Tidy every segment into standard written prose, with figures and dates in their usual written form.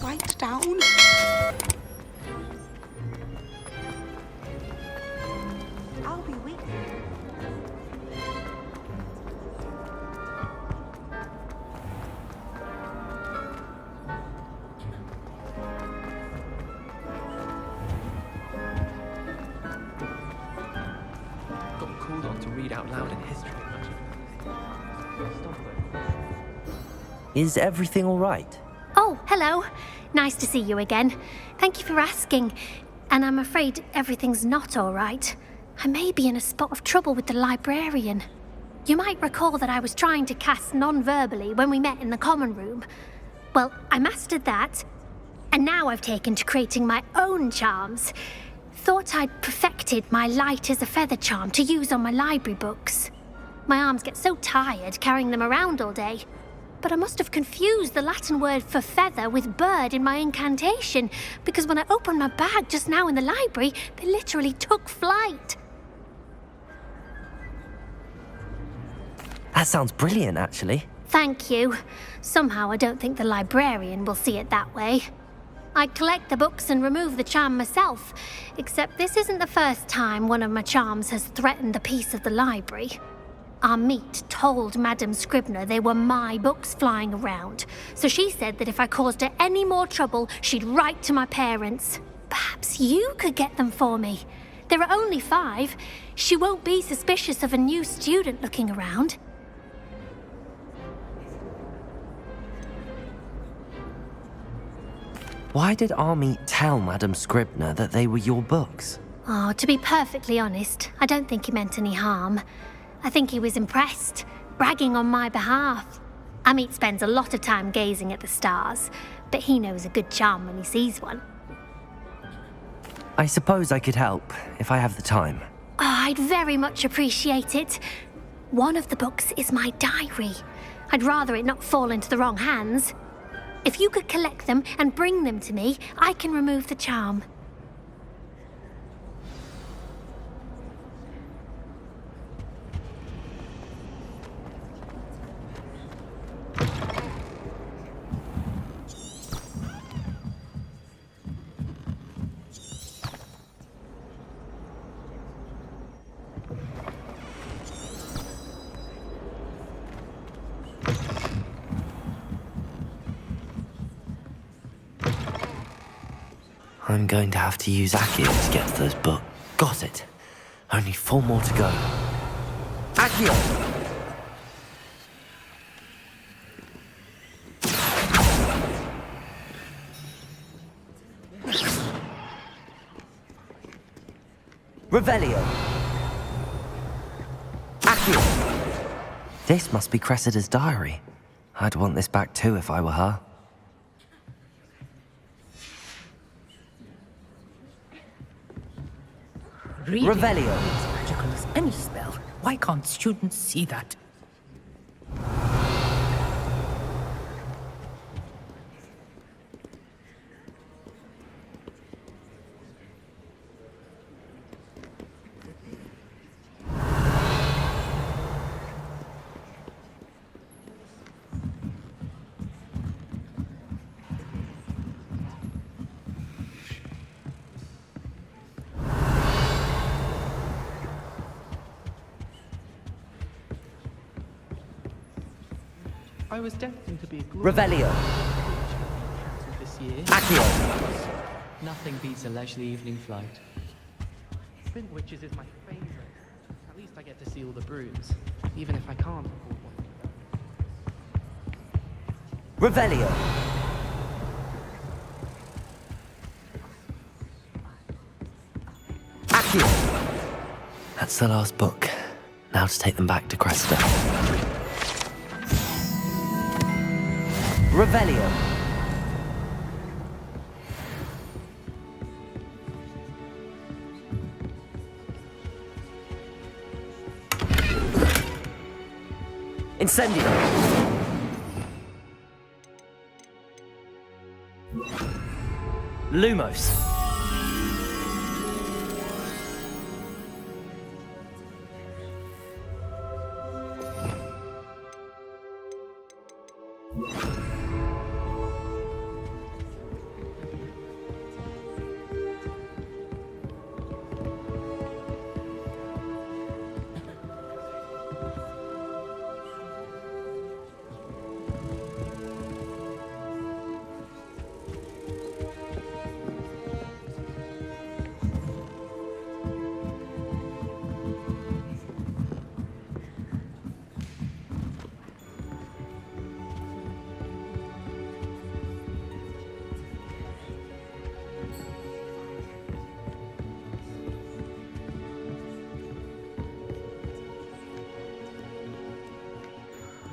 write down. I'll be waiting. Got called on to read out loud in history. Is everything all right? Oh, hello. Nice to see you again. Thank you for asking. And I'm afraid everything's not all right. I may be in a spot of trouble with the librarian. You might recall that I was trying to cast non-verbally when we met in the common room. Well, I mastered that, and now I've taken to creating my own charms. Thought I'd perfected my light as a feather charm to use on my library books. My arms get so tired carrying them around all day. But I must have confused the Latin word for feather with bird in my incantation, because when I opened my bag just now in the library, they literally took flight. That sounds brilliant, actually. Thank you. Somehow I don't think the librarian will see it that way. I'd collect the books and remove the charm myself, except this isn't the first time one of my charms has threatened the peace of the library. Our meet told Madame Scribner they were my books flying around, so she said that if I caused her any more trouble, she'd write to my parents. Perhaps you could get them for me. There are only 5. She won't be suspicious of a new student looking around. Why did Army tell Madame Scribner that they were your books? Oh, to be perfectly honest, I don't think he meant any harm. I think he was impressed, bragging on my behalf. Amit spends a lot of time gazing at the stars, but he knows a good charm when he sees one. I suppose I could help, if I have the time. Oh, I'd very much appreciate it. One of the books is my diary. I'd rather it not fall into the wrong hands. If you could collect them and bring them to me, I can remove the charm. I'm going to have to use Accio to get to those books. Got it. Only 4 more to go. Accio! Revelio! Accio! This must be Cressida's diary. I'd want this back too if I were her. Reading Revelio. is magical as any spell. Why can't students see that? I was destined to be a Revelio. this year. Accio. Nothing beats a leisurely evening flight. Spin Witches is my favorite. At least I get to see all the brooms, even if I can't afford one. Revelio. Accio. That's the last book. Now to take them back to Cressida. Revelio. Incendio. Lumos.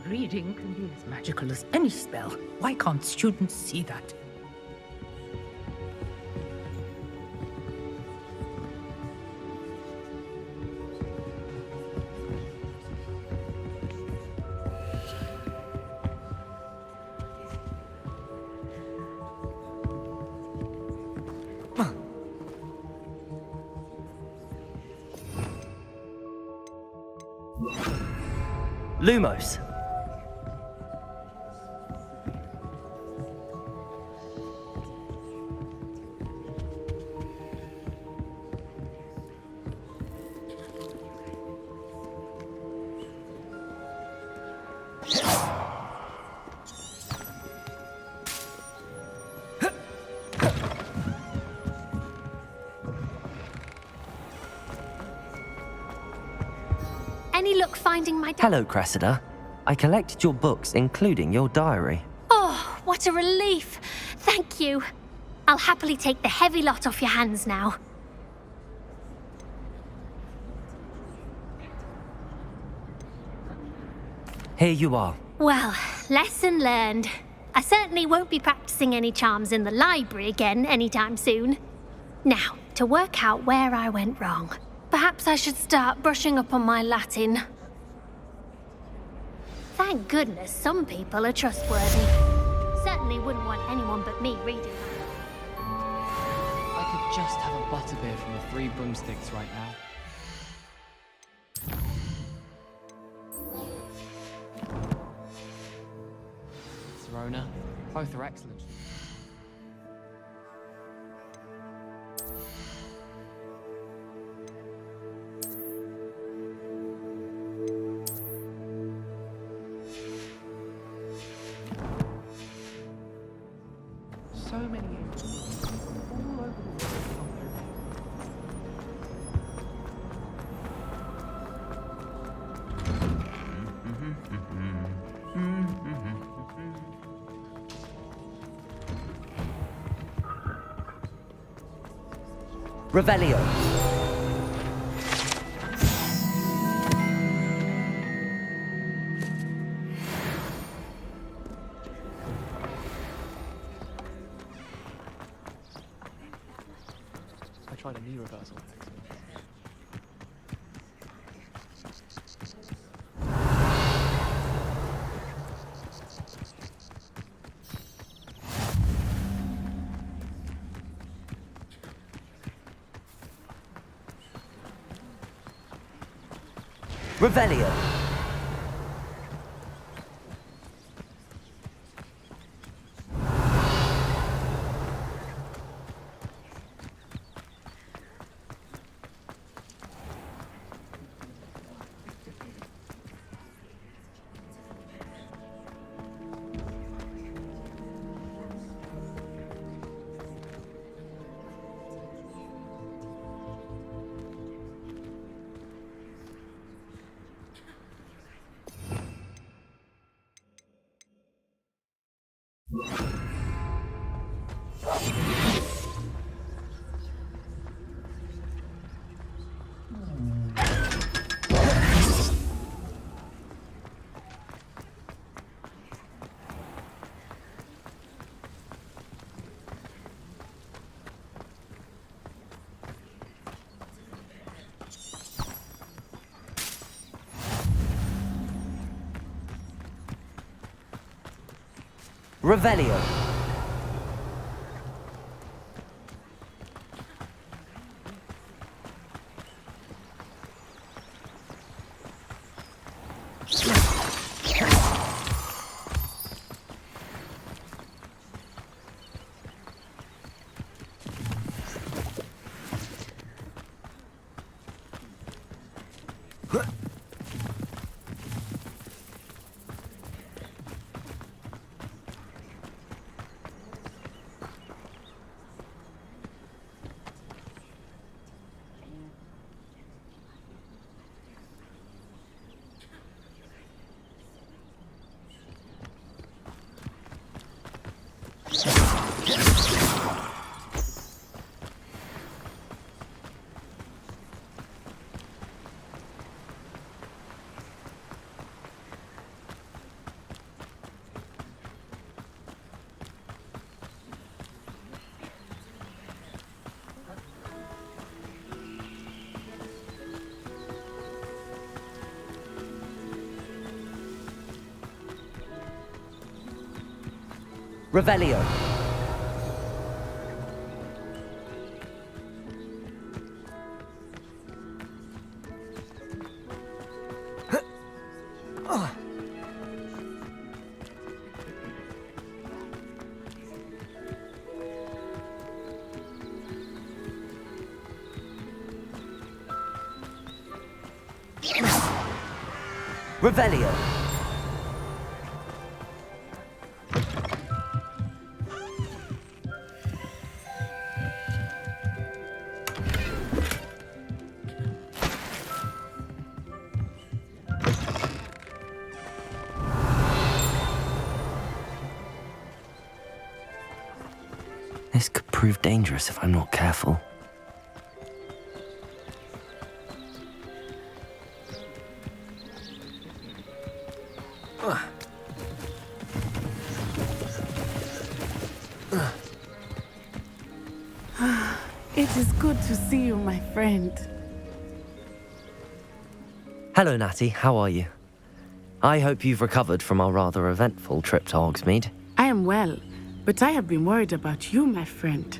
Reading can be as magical as any spell. Why can't students see that? Lumos. Any luck finding my Hello, Cressida. I collected your books, including your diary. Oh, what a relief. Thank you. I'll happily take the heavy lot off your hands now. Here you are. Well, lesson learned. I certainly won't be practicing any charms in the library again anytime soon. Now, to work out where I went wrong. Perhaps I should start brushing up on my Latin. Thank goodness some people are trustworthy. Certainly wouldn't want anyone but me reading that. I could just have a butterbeer from the Three Broomsticks right now. Rona, both are excellent. So many angels all over the world. Revelio. I tried a knee reversal. Revelio. Revelio. Revelio. Revelio. This could prove dangerous if I'm not careful. It is good to see you, my friend. Hello, Natty. How are you? I hope you've recovered from our rather eventful trip to Hogsmeade. I am well, but I have been worried about you, my friend.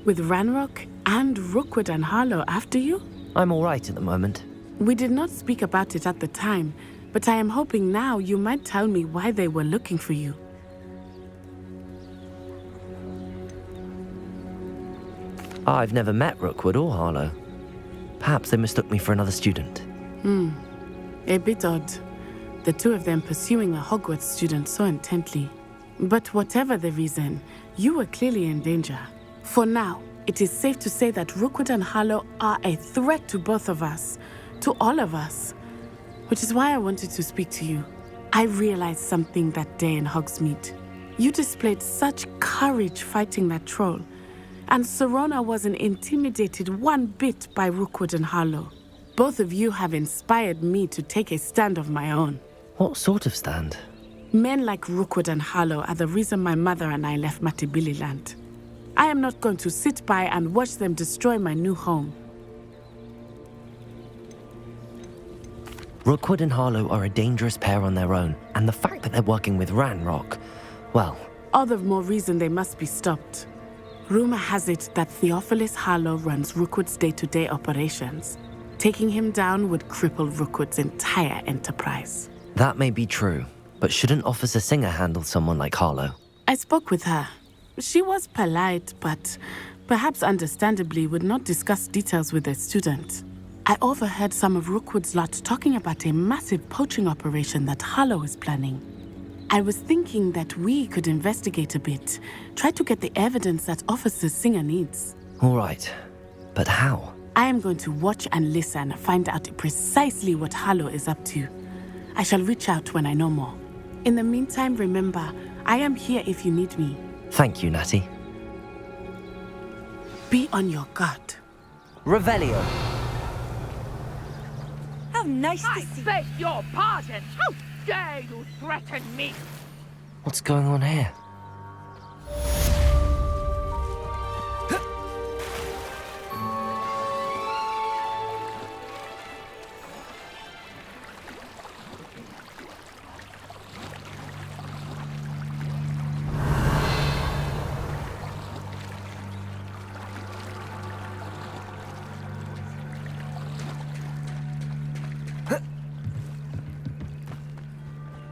With Ranrock and Rookwood and Harlow after you? I'm all right at the moment. We did not speak about it at the time, but I am hoping now you might tell me why they were looking for you. I've never met Rookwood or Harlow. Perhaps they mistook me for another student. A bit odd. The two of them pursuing a Hogwarts student so intently. But whatever the reason, you were clearly in danger. For now, it is safe to say that Rookwood and Harlow are a threat to both of us. To all of us. Which is why I wanted to speak to you. I realized something that day in Hogsmeade. You displayed such courage fighting that troll. And Serona wasn't intimidated one bit by Rookwood and Harlow. Both of you have inspired me to take a stand of my own. What sort of stand? Men like Rookwood and Harlow are the reason my mother and I left Matibili land. I am not going to sit by and watch them destroy my new home. Rookwood and Harlow are a dangerous pair on their own, and the fact that they're working with Ranrock, well... All the more reason they must be stopped. Rumor has it that Theophilus Harlow runs Rookwood's day-to-day operations. Taking him down would cripple Rookwood's entire enterprise. That may be true, but shouldn't Officer Singer handle someone like Harlow? I spoke with her. She was polite, but perhaps understandably would not discuss details with a student. I overheard some of Rookwood's lot talking about a massive poaching operation that Harlow is planning. I was thinking that we could investigate a bit, try to get the evidence that Officer Singer needs. All right, but how? I am going to watch and listen, find out precisely what Harlow is up to. I shall reach out when I know more. In the meantime, remember, I am here if you need me. Thank you, Natty. Be on your guard. Revelio. How nice to I see you. beg your pardon. How dare you threaten me? What's going on here?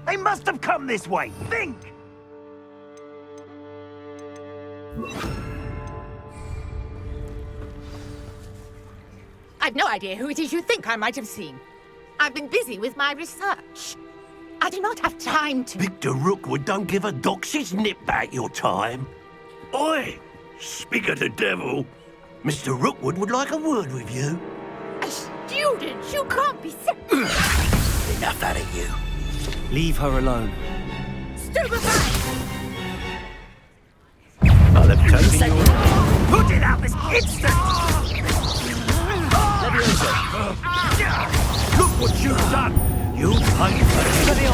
They must have come this way. Think! I've no idea who it is you think I might have seen. I've been busy with my research. I do not have time to... Victor Rookwood don't give a doxy's nip back your time. Oi! Speak of the devil. Mr. Rookwood would like a word with you. A student? You can't be sick. Enough out of you. Leave her alone. Stupefy! I'll have taken you. Put it out this instant! Look what you've done! You pay for it!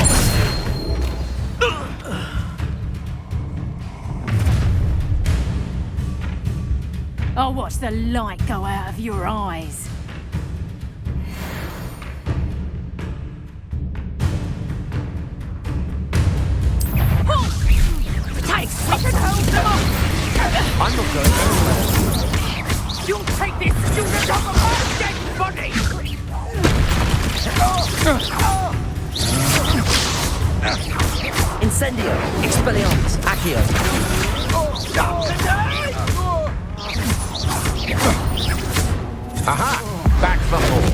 I'll watch the light go out of your eyes. Take second! not going anywhere. You'll take this student off of my dead body! Incendio! Expelliarmus! Accio! Aha! Back for more!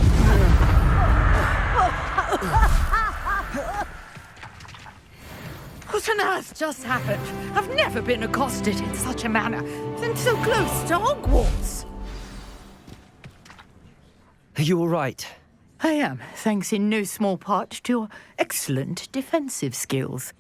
What on earth just happened? I've never been accosted in such a manner, and so close to Hogwarts. Are you all right? I am, thanks in no small part to your excellent defensive skills.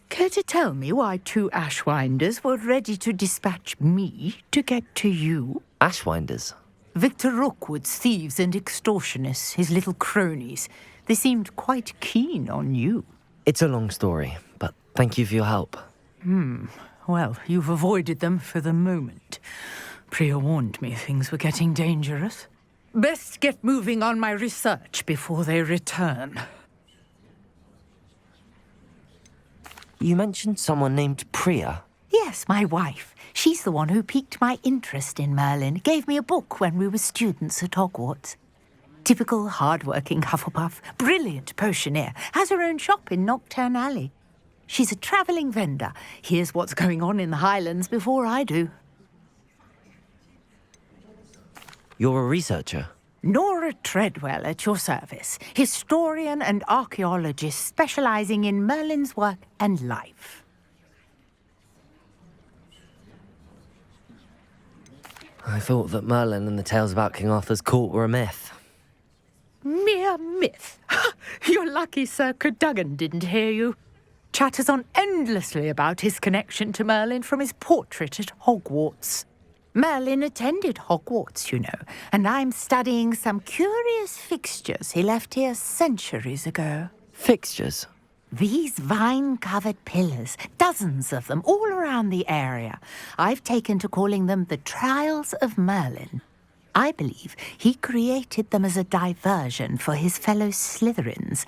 Care to tell me why 2 Ashwinders were ready to dispatch me to get to you? Ashwinders? Victor Rookwood's thieves and extortionists, his little cronies. They seemed quite keen on you. It's a long story, but thank you for your help. Well, you've avoided them for the moment. Priya warned me things were getting dangerous. Best get moving on my research before they return. You mentioned someone named Priya. Yes, my wife. She's the one who piqued my interest in Merlin. Gave me a book when we were students at Hogwarts. Typical hard-working Hufflepuff, brilliant potioneer, has her own shop in Nocturne Alley. She's a travelling vendor. Hears what's going on in the Highlands before I do. You're a researcher? Nora Treadwell at your service, historian and archaeologist specialising in Merlin's work and life. I thought that Merlin and the tales about King Arthur's court were a myth. Mere myth. You're lucky Sir Cadogan didn't hear you. Chatters on endlessly about his connection to Merlin from his portrait at Hogwarts. Merlin attended Hogwarts, you know, and I'm studying some curious fixtures he left here centuries ago. Fixtures? These vine-covered pillars, dozens of them, all around the area. I've taken to calling them the Trials of Merlin. I believe he created them as a diversion for his fellow Slytherins.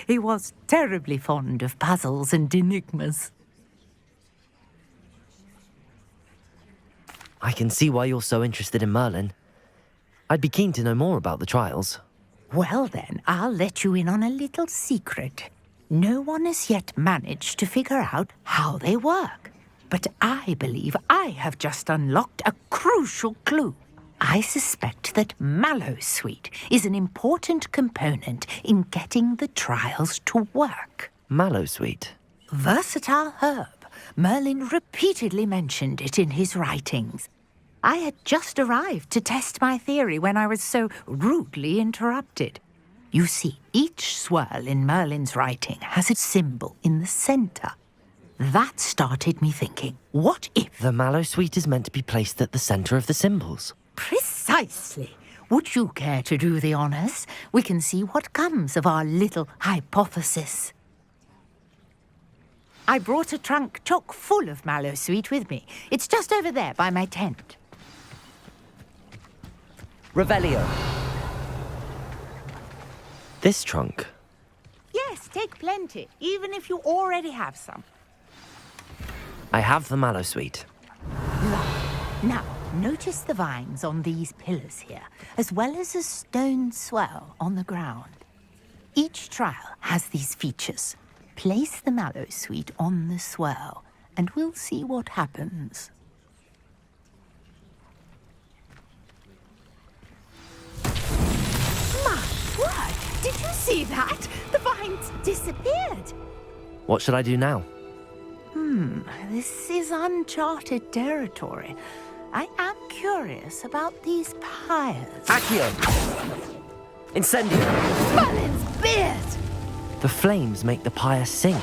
He was terribly fond of puzzles and enigmas. I can see why you're so interested in Merlin. I'd be keen to know more about the trials. Well then, I'll let you in on a little secret. No one has yet managed to figure out how they work. But I believe I have just unlocked a crucial clue. I suspect that Mallowsweet is an important component in getting the trials to work. Mallowsweet? Versatile herb. Merlin repeatedly mentioned it in his writings. I had just arrived to test my theory when I was so rudely interrupted. You see, each swirl in Merlin's writing has a symbol in the centre. That started me thinking, what if... The Mallowsweet is meant to be placed at the centre of the symbols. Precisely. Would you care to do the honours? We can see what comes of our little hypothesis. I brought a trunk chock full of Mallowsweet with me. It's just over there by my tent. Revelio. This trunk? Yes, take plenty, even if you already have some. I have the Mallowsweet. Now, notice the vines on these pillars here, as well as a stone swell on the ground. Each trial has these features. Place the Mallowsweet on the swirl, and we'll see what happens. My word! Did you see that? The vines disappeared. What should I do now? This is uncharted territory. I am curious about these pyres. Accio! Incendio! Merlin's beard! The flames make the pyre sink.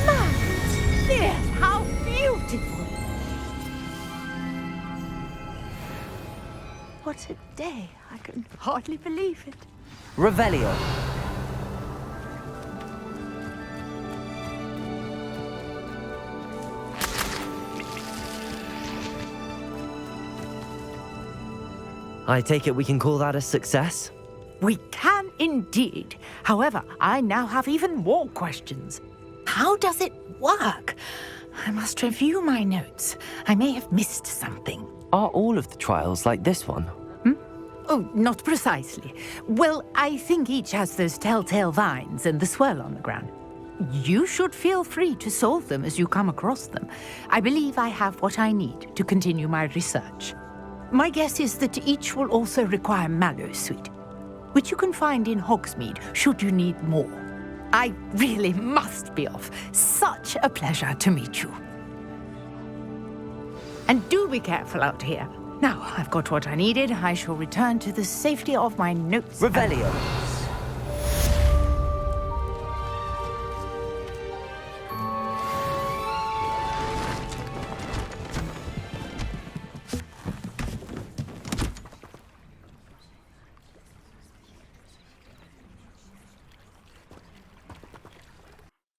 Merlin's beard! How beautiful! What a day. I can hardly believe it. Revelio. I take it we can call that a success? We can indeed. However, I now have even more questions. How does it work? I must review my notes. I may have missed something. Are all of the trials like this one? Oh, not precisely. Well, I think each has those telltale vines and the swirl on the ground. You should feel free to solve them as you come across them. I believe I have what I need to continue my research. My guess is that each will also require mallow sweet, which you can find in Hogsmeade should you need more. I really must be off. Such a pleasure to meet you. And do be careful out here. Now, I've got what I needed. I shall return to the safety of my notes. Revelio.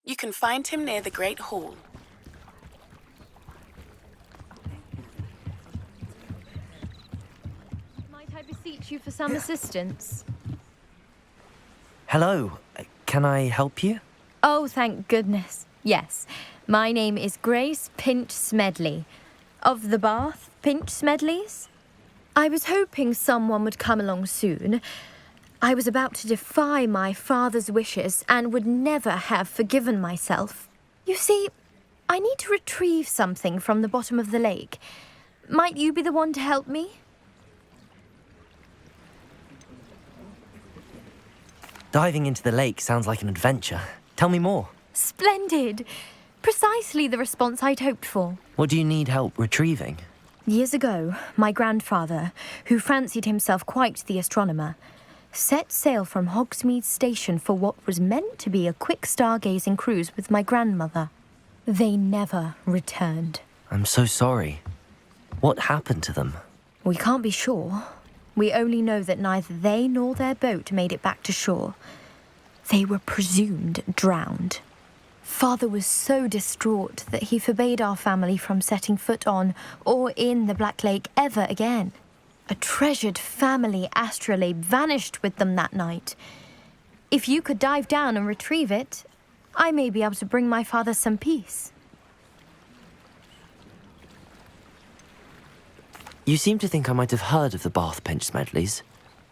You can find him near the Great Hall. Might I beseech you for some assistance? Hello. Can I help you? Oh, thank goodness. Yes. My name is Grace Pinch Smedley, of the Bath Pinch Smedleys. I was hoping someone would come along soon. I was about to defy my father's wishes and would never have forgiven myself. You see, I need to retrieve something from the bottom of the lake. Might you be the one to help me? Diving into the lake sounds like an adventure. Tell me more. Splendid! Precisely the response I'd hoped for. What do you need help retrieving? Years ago, my grandfather, who fancied himself quite the astronomer, set sail from Hogsmeade Station for what was meant to be a quick stargazing cruise with my grandmother. They never returned. I'm so sorry. What happened to them? We can't be sure. We only know that neither they nor their boat made it back to shore. They were presumed drowned. Father was so distraught that he forbade our family from setting foot on or in the Black Lake ever again. A treasured family astrolabe vanished with them that night. If you could dive down and retrieve it, I may be able to bring my father some peace. You seem to think I might have heard of the Bath Pinch Smedleys.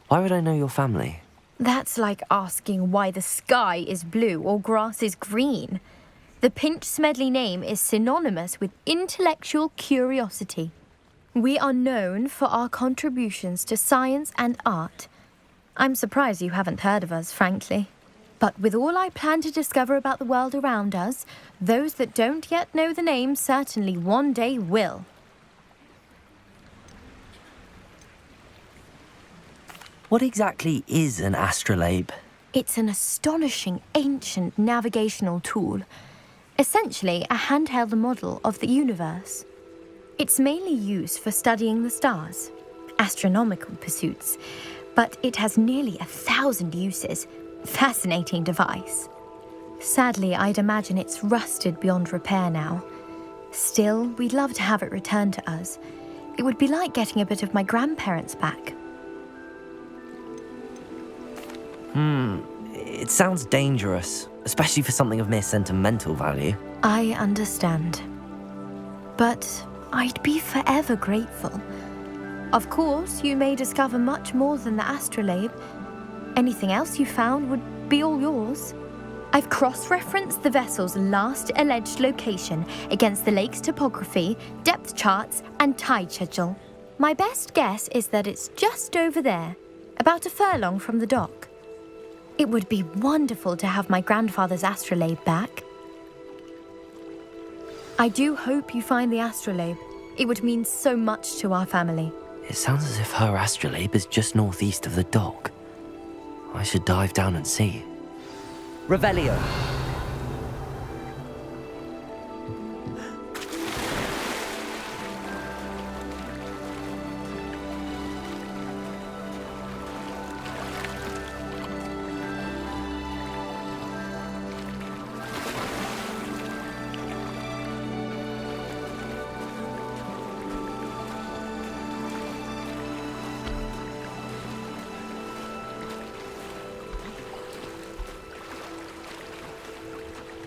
Why would I know your family? That's like asking why the sky is blue or grass is green. The Pinch Smedley name is synonymous with intellectual curiosity. We are known for our contributions to science and art. I'm surprised you haven't heard of us, frankly. But with all I plan to discover about the world around us, those that don't yet know the name certainly one day will. What exactly is an astrolabe? It's an astonishing ancient navigational tool. Essentially, a handheld model of the universe. It's mainly used for studying the stars, astronomical pursuits, but it has nearly 1,000 uses. Fascinating device. Sadly, I'd imagine it's rusted beyond repair now. Still, we'd love to have it returned to us. It would be like getting a bit of my grandparents back. It sounds dangerous, especially for something of mere sentimental value. I understand. But I'd be forever grateful. Of course, you may discover much more than the astrolabe. Anything else you found would be all yours. I've cross-referenced the vessel's last alleged location against the lake's topography, depth charts, and tide schedule. My best guess is that it's just over there, about a furlong from the dock. It would be wonderful to have my grandfather's astrolabe back. I do hope you find the astrolabe. It would mean so much to our family. It sounds as if her astrolabe is just northeast of the dock. I should dive down and see. Revelio.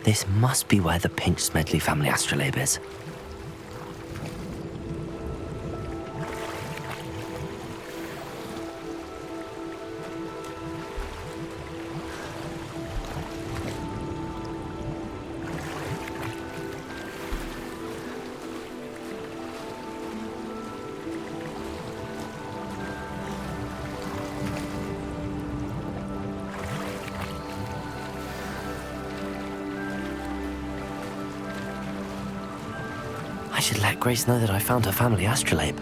This must be where the Pinch Smedley family astrolabe is. I should let Grace know that I found her family astrolabe.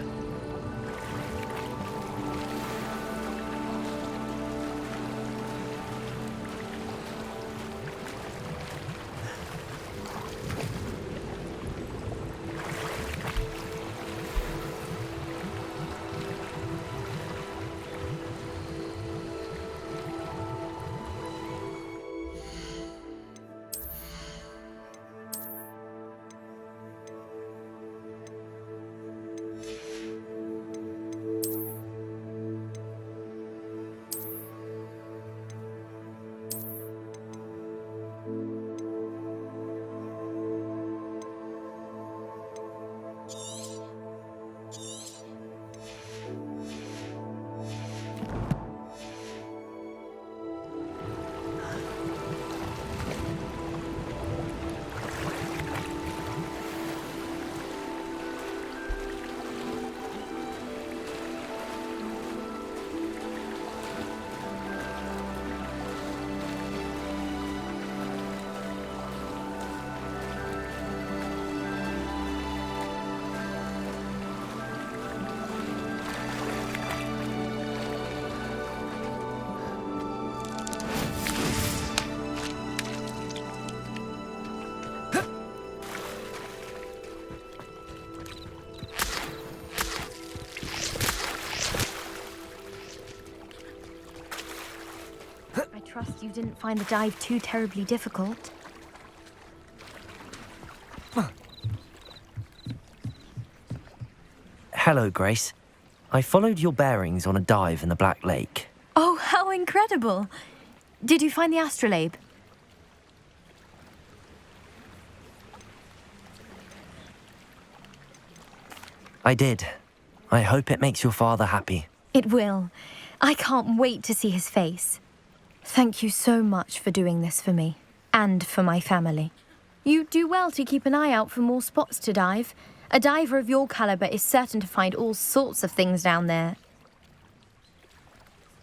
I trust you didn't find the dive too terribly difficult. Hello, Grace. I followed your bearings on a dive in the Black Lake. Oh, how incredible! Did you find the astrolabe? I did. I hope it makes your father happy. It will. I can't wait to see his face. Thank you so much for doing this for me, and for my family. You do well to keep an eye out for more spots to dive. A diver of your caliber is certain to find all sorts of things down there.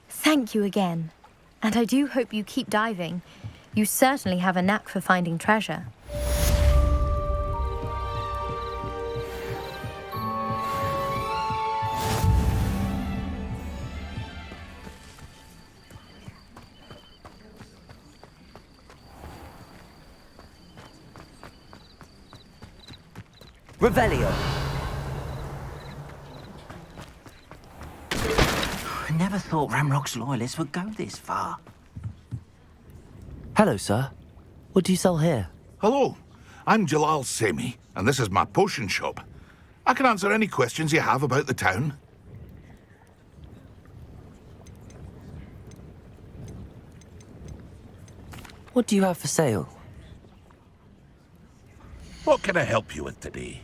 Thank you again. And I do hope you keep diving. You certainly have a knack for finding treasure. Revelio. I never thought Ramrock's loyalists would go this far. Hello, sir. What do you sell here? Hello, I'm Jalal Semi, and this is my potion shop. I can answer any questions you have about the town. What do you have for sale? What can I help you with today?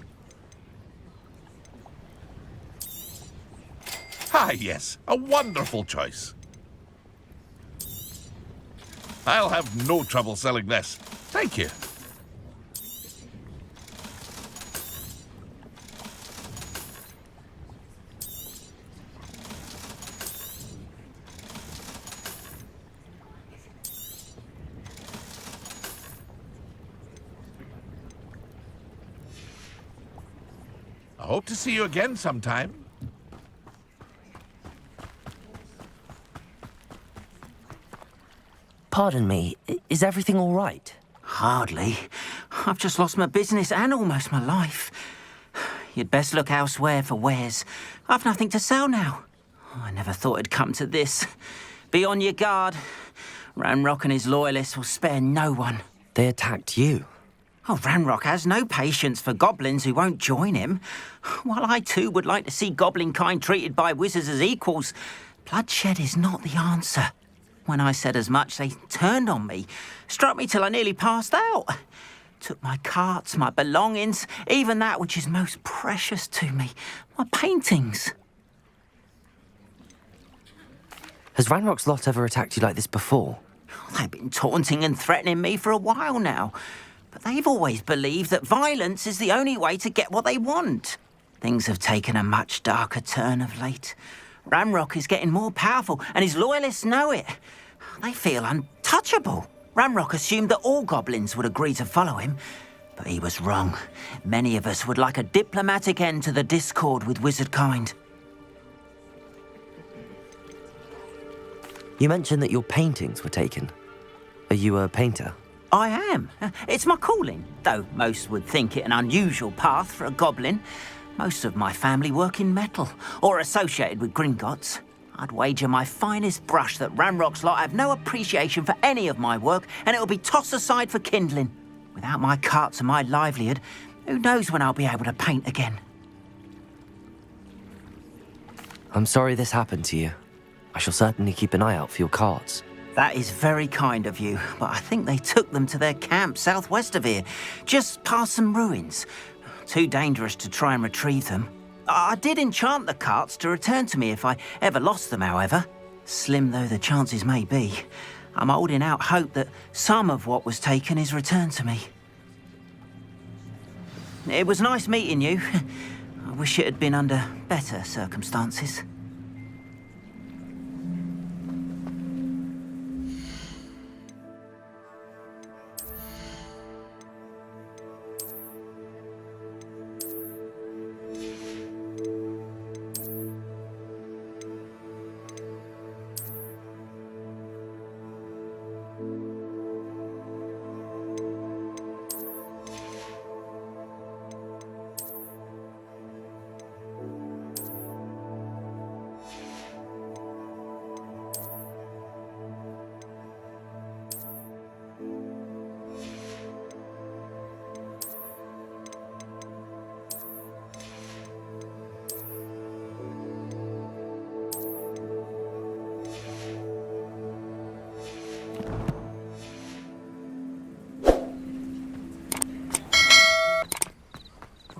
Ah, yes, a wonderful choice. I'll have no trouble selling this. Thank you. I hope to see you again sometime. Pardon me, is everything all right? Hardly. I've just lost my business and almost my life. You'd best look elsewhere for wares. I've nothing to sell now. I never thought it'd come to this. Be on your guard. Ranrock and his loyalists will spare no one. They attacked you. Oh, Ranrock has no patience for goblins who won't join him. While I too would like to see goblin kind treated by wizards as equals, bloodshed is not the answer. When I said as much, they turned on me, struck me till I nearly passed out. Took my carts, my belongings, even that which is most precious to me, my paintings. Has Ranrock's lot ever attacked you like this before? They've been taunting and threatening me for a while now. But they've always believed that violence is the only way to get what they want. Things have taken a much darker turn of late. Ranrock is getting more powerful, and his loyalists know it. They feel untouchable. Ranrock assumed that all goblins would agree to follow him, but he was wrong. Many of us would like a diplomatic end to the discord with wizardkind. You mentioned that your paintings were taken. Are you a painter? I am. It's my calling, though most would think it an unusual path for a goblin. Most of my family work in metal, or associated with Gringotts. I'd wager my finest brush that Ranrock's lot have no appreciation for any of my work, and it'll be tossed aside for kindling. Without my carts and my livelihood, who knows when I'll be able to paint again? I'm sorry this happened to you. I shall certainly keep an eye out for your carts. That is very kind of you, but I think they took them to their camp southwest of here, just past some ruins. Too dangerous to try and retrieve them. I did enchant the carts to return to me if I ever lost them, however. Slim though the chances may be, I'm holding out hope that some of what was taken is returned to me. It was nice meeting you. I wish it had been under better circumstances.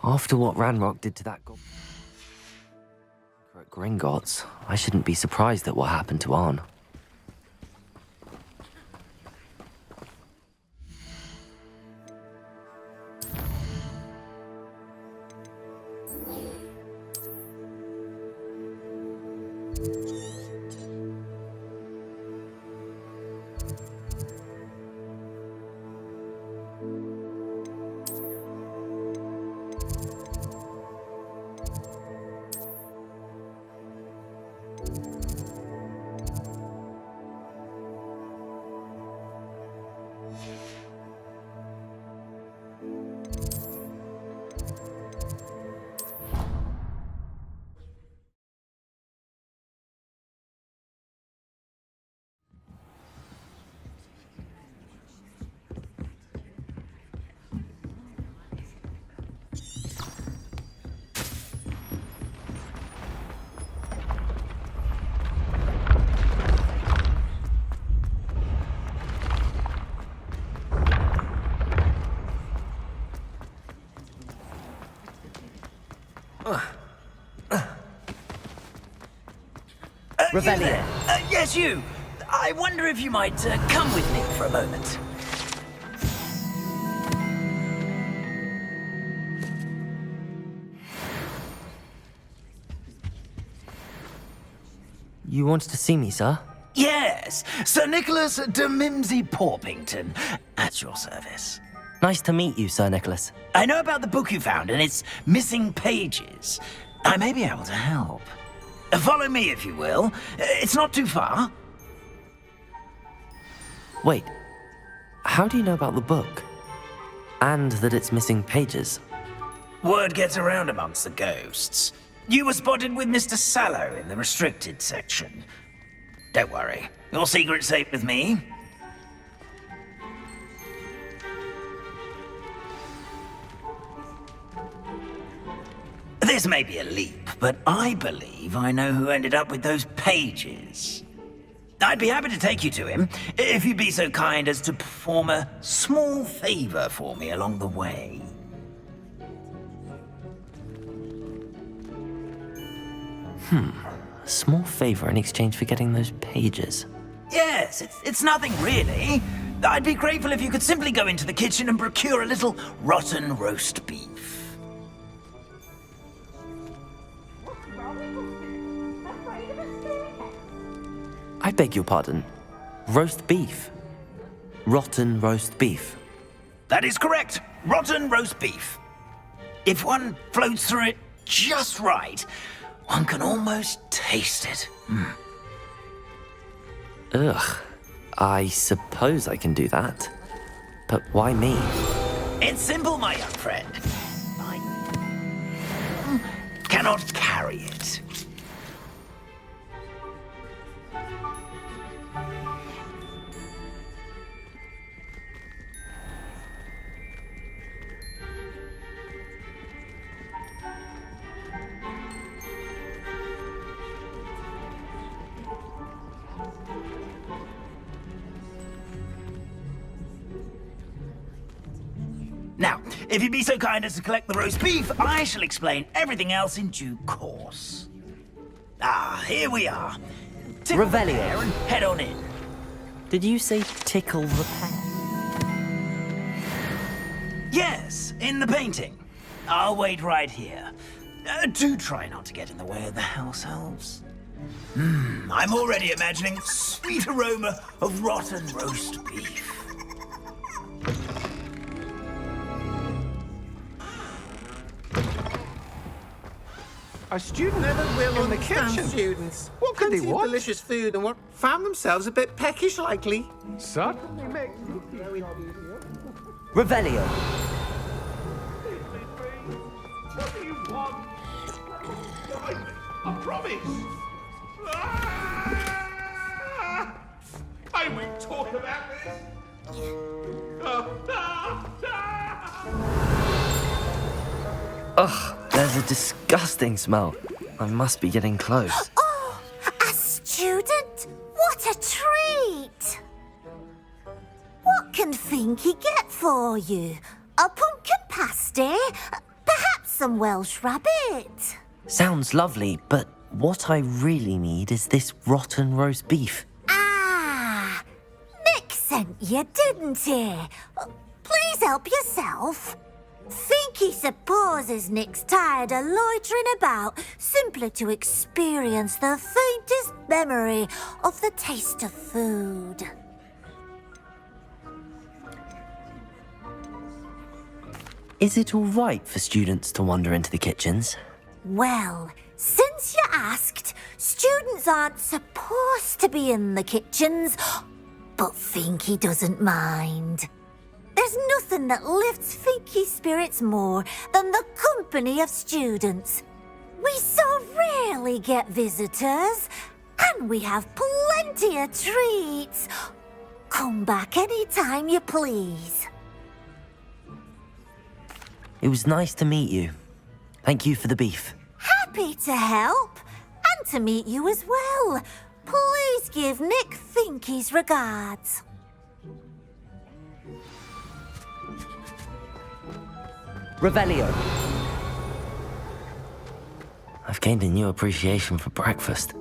After what Ranrock did to that goblin at Gringotts, I shouldn't be surprised at what happened to Arn. Revelio. Yes, you. I wonder if you might come with me for a moment. You wanted to see me, sir? Yes, Sir Nicholas de Mimsy Porpington, at your service. Nice to meet you, Sir Nicholas. I know about the book you found and its missing pages. I may be able to help. Follow me, if you will. It's not too far. Wait, how do you know about the book? And that it's missing pages? Word gets around amongst the ghosts. You were spotted with Mr. Sallow in the restricted section. Don't worry, your secret's safe with me. This may be a leap, but I believe I know who ended up with those pages. I'd be happy to take you to him, if you'd be so kind as to perform a small favor for me along the way. A small favor in exchange for getting those pages. Yes, it's nothing really. I'd be grateful if you could simply go into the kitchen and procure a little rotten roast beef. I beg your pardon. Roast beef. Rotten roast beef. That is correct. Rotten roast beef. If one floats through it just right, one can almost taste it. Ugh. I suppose I can do that. But why me? It's simple, my young friend. I cannot carry it. Now, if you'd be so kind as to collect the roast beef, I shall explain everything else in due course. Ah, here we are. Tickle the Revelio. pear and head on in. Did you say tickle the pear? Yes, in the painting. I'll wait right here. Do try not to get in the way of the house elves. I'm already imagining sweet aroma of rotten roast beef. A student ever will in the kitchen. Students. What could they want? Delicious food and what found themselves a bit peckish likely. Certainly makes me very Revelio. What do you want? I promise. I won't talk about this. Ugh, there's a disgusting smell. I must be getting close. Oh, a student? What a treat! What can Finky get for you? A pumpkin pasty? Perhaps some Welsh rabbit? Sounds lovely, but what I really need is this rotten roast beef. Ah, Nick sent you, didn't he? Please help yourself. Finky supposes Nick's tired of loitering about simply to experience the faintest memory of the taste of food. Is it all right for students to wander into the kitchens? Well, since you asked, students aren't supposed to be in the kitchens, but Finky doesn't mind. There's nothing that lifts Finky's spirits more than the company of students. We so rarely get visitors, and we have plenty of treats. Come back any time you please. It was nice to meet you. Thank you for the beef. Happy to help, and to meet you as well. Please give Nick Finky's regards. Revelio. I've gained a new appreciation for breakfast.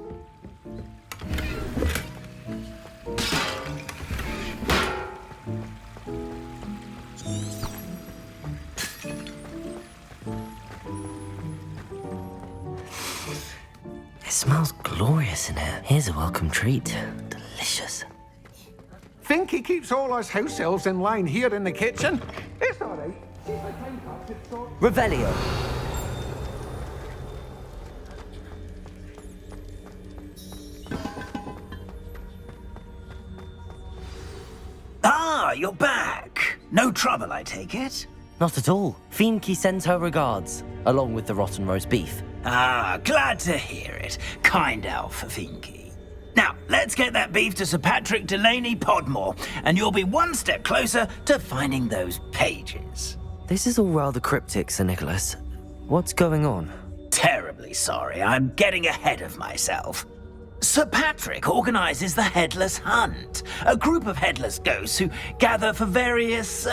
It smells glorious in here. Here's a welcome treat. Delicious. Finky keeps all us house elves in line here in the kitchen. It's all right. Revelio. Ah, you're back. No trouble, I take it? Not at all. Finky sends her regards, along with the rotten roast beef. Ah, glad to hear it. Kind elf, Finky. Now, let's get that beef to Sir Patrick Delaney Podmore, and you'll be one step closer to finding those pages. This is all rather cryptic, Sir Nicholas. What's going on? Terribly sorry, I'm getting ahead of myself. Sir Patrick organises the Headless Hunt, a group of headless ghosts who gather for various,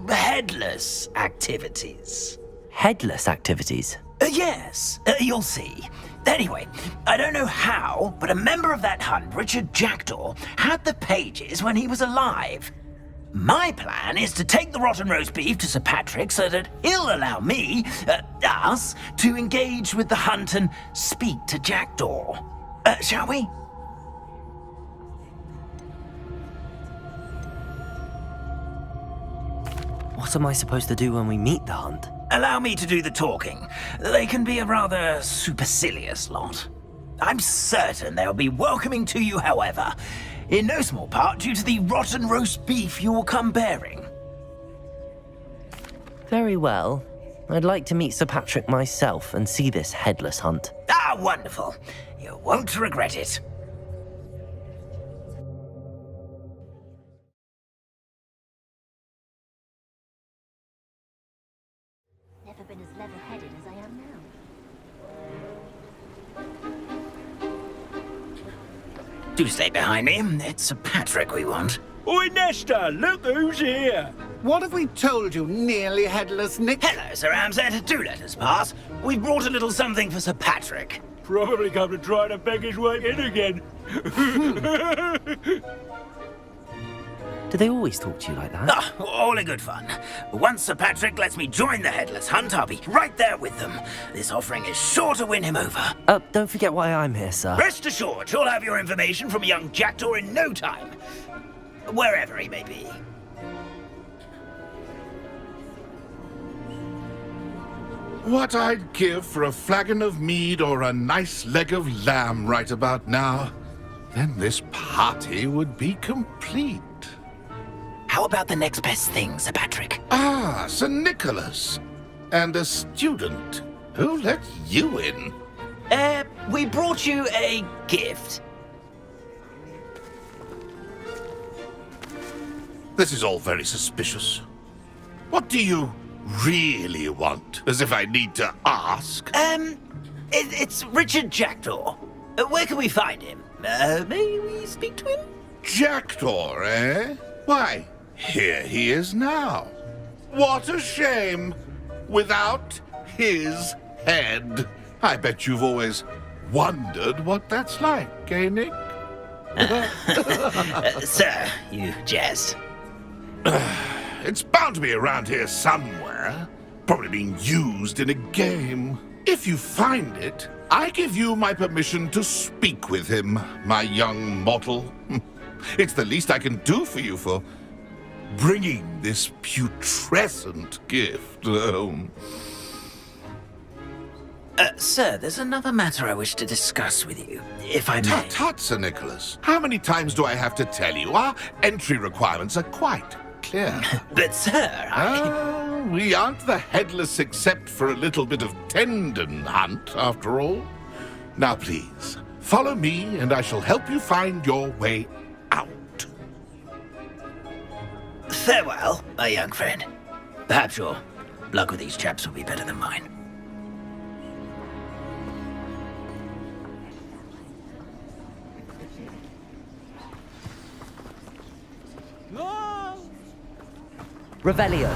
headless activities. Headless activities? Yes, you'll see. Anyway, I don't know how, but a member of that hunt, Richard Jackdaw, had the pages when he was alive. My plan is to take the rotten roast beef to Sir Patrick so that he'll allow me, us, to engage with the hunt and speak to Jackdaw. Shall we? What am I supposed to do when we meet the hunt? Allow me to do the talking. They can be a rather supercilious lot. I'm certain they'll be welcoming to you, however, in no small part due to the rotten roast beef you'll come bearing. Very well. I'd like to meet Sir Patrick myself and see this headless hunt. Ah, wonderful. You won't regret it. Never been as level-headed as I am now. Do stay behind me. It's Sir Patrick we want. Oi, Nesta, look who's here. What have we told you, nearly headless Nick? Hello, Sir Ramsay. Do let us pass. We've brought a little something for Sir Patrick. Probably come to try to beg his way in again. Do they always talk to you like that? Ah, all in good fun. Once Sir Patrick lets me join the Headless Hunt, I'll be right there with them. This offering is sure to win him over. Don't forget why I'm here, sir. Rest assured, you'll have your information from young Jackdaw in no time. Wherever he may be. What I'd give for a flagon of mead or a nice leg of lamb right about now. Then this party would be complete. How about the next best thing, Sir Patrick? Ah, Sir Nicholas. And a student. Who let you in? We brought you a gift. This is all very suspicious. What do you really want? As if I need to ask. It's Richard Jackdaw. Where can we find him? May we speak to him? Jackdaw, eh? Why, here he is now. What a shame. Without his head. I bet you've always wondered what that's like, eh, Nick? Sir, you jest. It's bound to be around here somewhere. Probably being used in a game. If you find it, I give you my permission to speak with him, my young mortal. It's the least I can do for you for bringing this putrescent gift home. Sir, there's another matter I wish to discuss with you, if I may. Tut, tut, Sir Nicholas. How many times do I have to tell you? Our entry requirements are quite clear. But, sir, we aren't the headless except for a little bit of tendon hunt, after all. Now, please, follow me, and I shall help you find your way out. Farewell, my young friend. Perhaps your luck with these chaps will be better than mine. Revelio.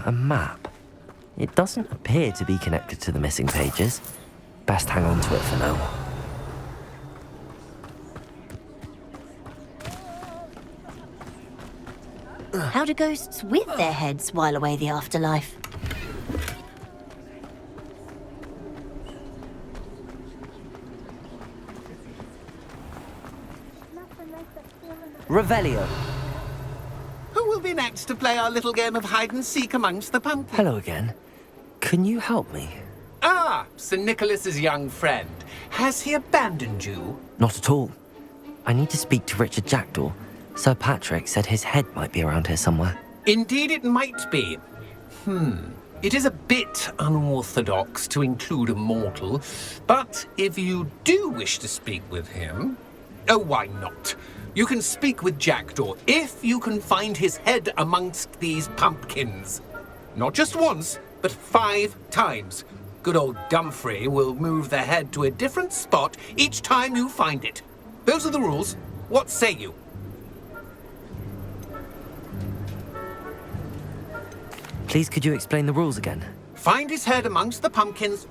A map. It doesn't appear to be connected to the missing pages. Best hang on to it for now. How do ghosts with their heads while away the afterlife? Revelio. Who will be next to play our little game of hide-and-seek amongst the pumpkins? Hello again. Can you help me? Ah, Sir Nicholas's young friend. Has he abandoned you? Not at all. I need to speak to Richard Jackdaw. Sir Patrick said his head might be around here somewhere. Indeed it might be. It is a bit unorthodox to include a mortal, but if you do wish to speak with him... Oh, why not? You can speak with Jackdaw if you can find his head amongst these pumpkins. Not just once, but 5 times. Good old Dumfrey will move the head to a different spot each time you find it. Those are the rules. What say you? Please, could you explain the rules again? Find his head amongst the pumpkins.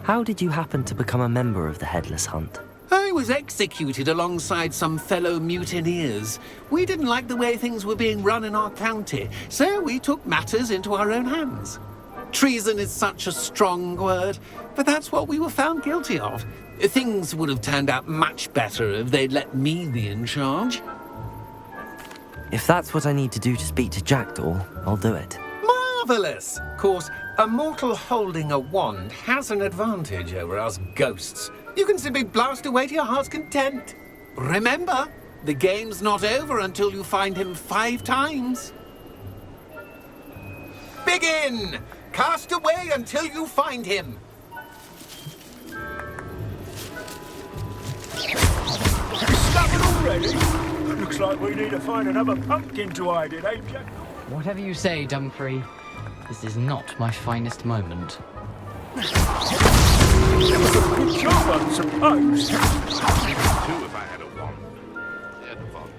How did you happen to become a member of the Headless Hunt? I was executed alongside some fellow mutineers. We didn't like the way things were being run in our county, so we took matters into our own hands. Treason is such a strong word, but that's what we were found guilty of. Things would have turned out much better if they'd let me be in charge. If that's what I need to do to speak to Jackdaw, I'll do it. Marvellous! Of course, a mortal holding a wand has an advantage over us ghosts. You can simply blast away to your heart's content. Remember, the game's not over until you find him 5 times. Begin! Cast away until you find him. Discovered already? Looks like we need to find another pumpkin to hide in, eh, Jack? Whatever you say, Dumfrey. This is not my finest moment. Good job, I suppose. 2 if I had a wand. Yeah, the wand.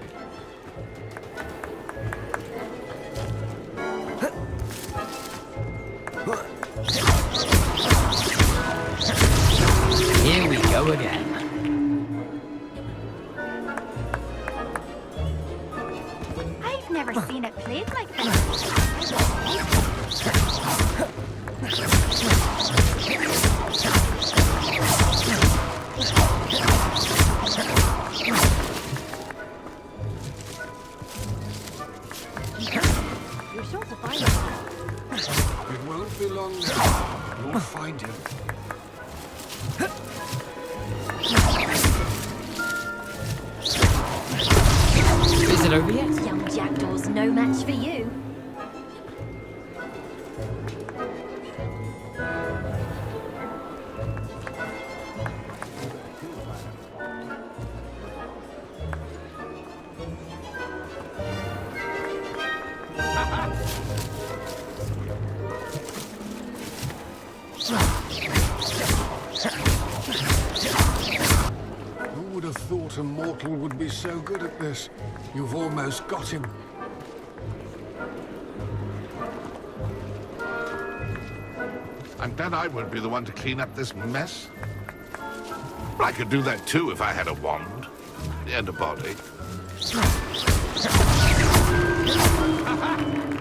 Here we go again. I've never seen it played like this. You're sure to find him. It won't be long now. You'll find him. Is it over yet? Young Jackdaw's no match for you. Who would have thought a mortal would be so good at this? You've almost got him. And then I won't be the one to clean up this mess. I could do that too if I had a wand. And a body.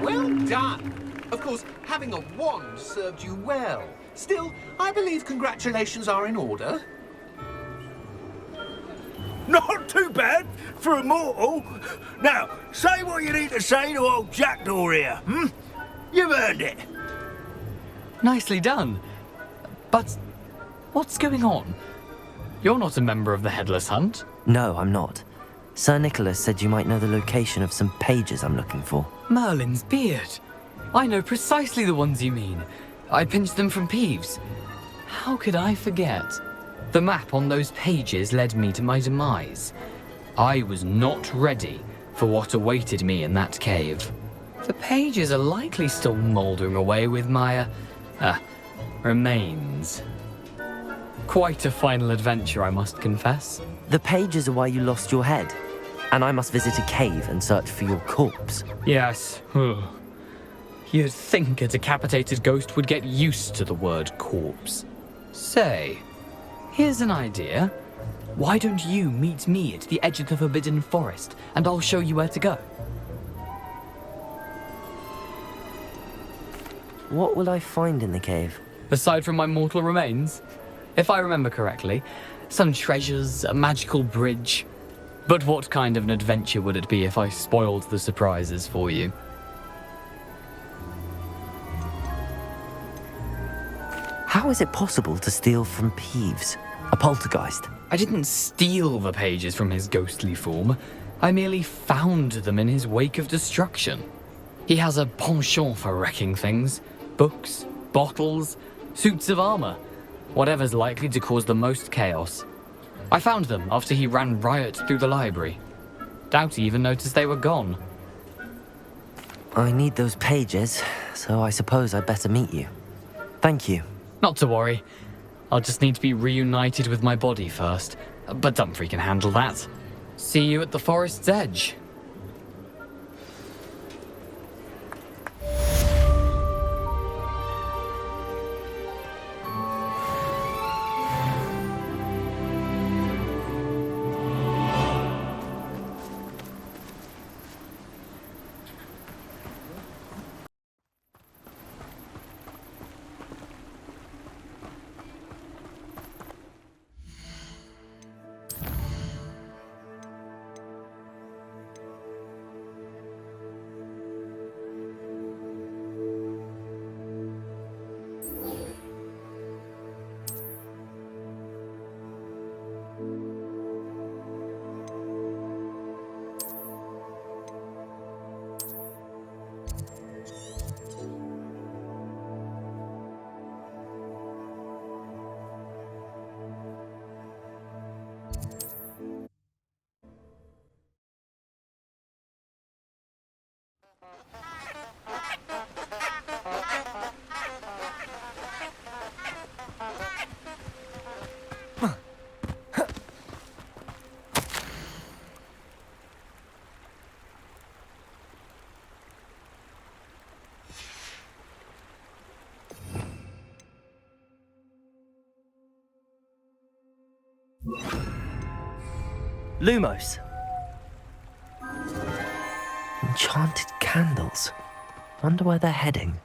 Well done! Of course, having a wand served you well. Still, I believe congratulations are in order. Not too bad for a mortal. Now, say what you need to say to old Jackdaw here, hmm? You've earned it. Nicely done. But what's going on? You're not a member of the Headless Hunt. No, I'm not. Sir Nicholas said you might know the location of some pages I'm looking for. Merlin's beard. I know precisely the ones you mean. I pinched them from Peeves. How could I forget? The map on those pages led me to my demise. I was not ready for what awaited me in that cave. The pages are likely still mouldering away with my, remains. Quite a final adventure, I must confess. The pages are why you lost your head, and I must visit a cave and search for your corpse. Yes. You'd think a decapitated ghost would get used to the word corpse. Say, here's an idea. Why don't you meet me at the edge of the Forbidden Forest, and I'll show you where to go? What will I find in the cave? Aside from my mortal remains? If I remember correctly, some treasures, a magical bridge. But what kind of an adventure would it be if I spoiled the surprises for you? How is it possible to steal from Peeves, a poltergeist? I didn't steal the pages from his ghostly form. I merely found them in his wake of destruction. He has a penchant for wrecking things. Books, bottles, suits of armor. Whatever's likely to cause the most chaos. I found them after he ran riot through the library. Doubt he even noticed they were gone. I need those pages, so I suppose I'd better meet you. Thank you. Not to worry. I'll just need to be reunited with my body first. But Dumfries can handle that. See you at the forest's edge. Lumos. Enchanted candles. Wonder where they're heading.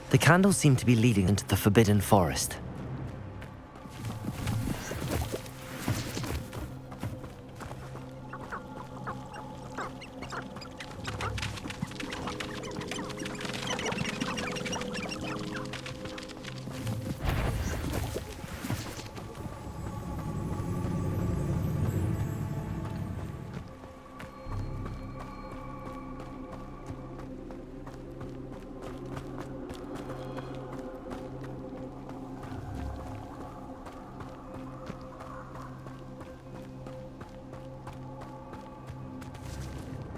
The candles seem to be leading into the Forbidden Forest.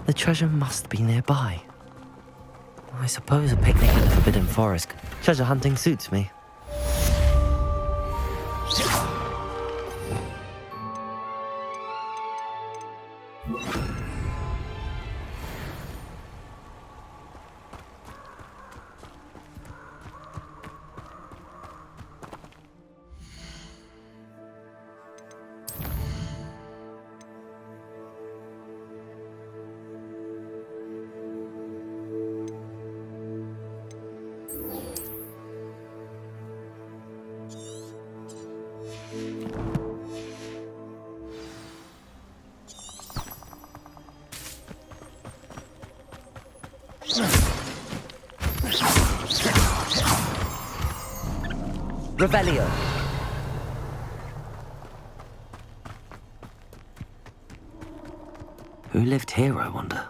The treasure must be nearby. I suppose a picnic in the Forbidden Forest. Treasure hunting suits me. Revelio. Who lived here, I wonder?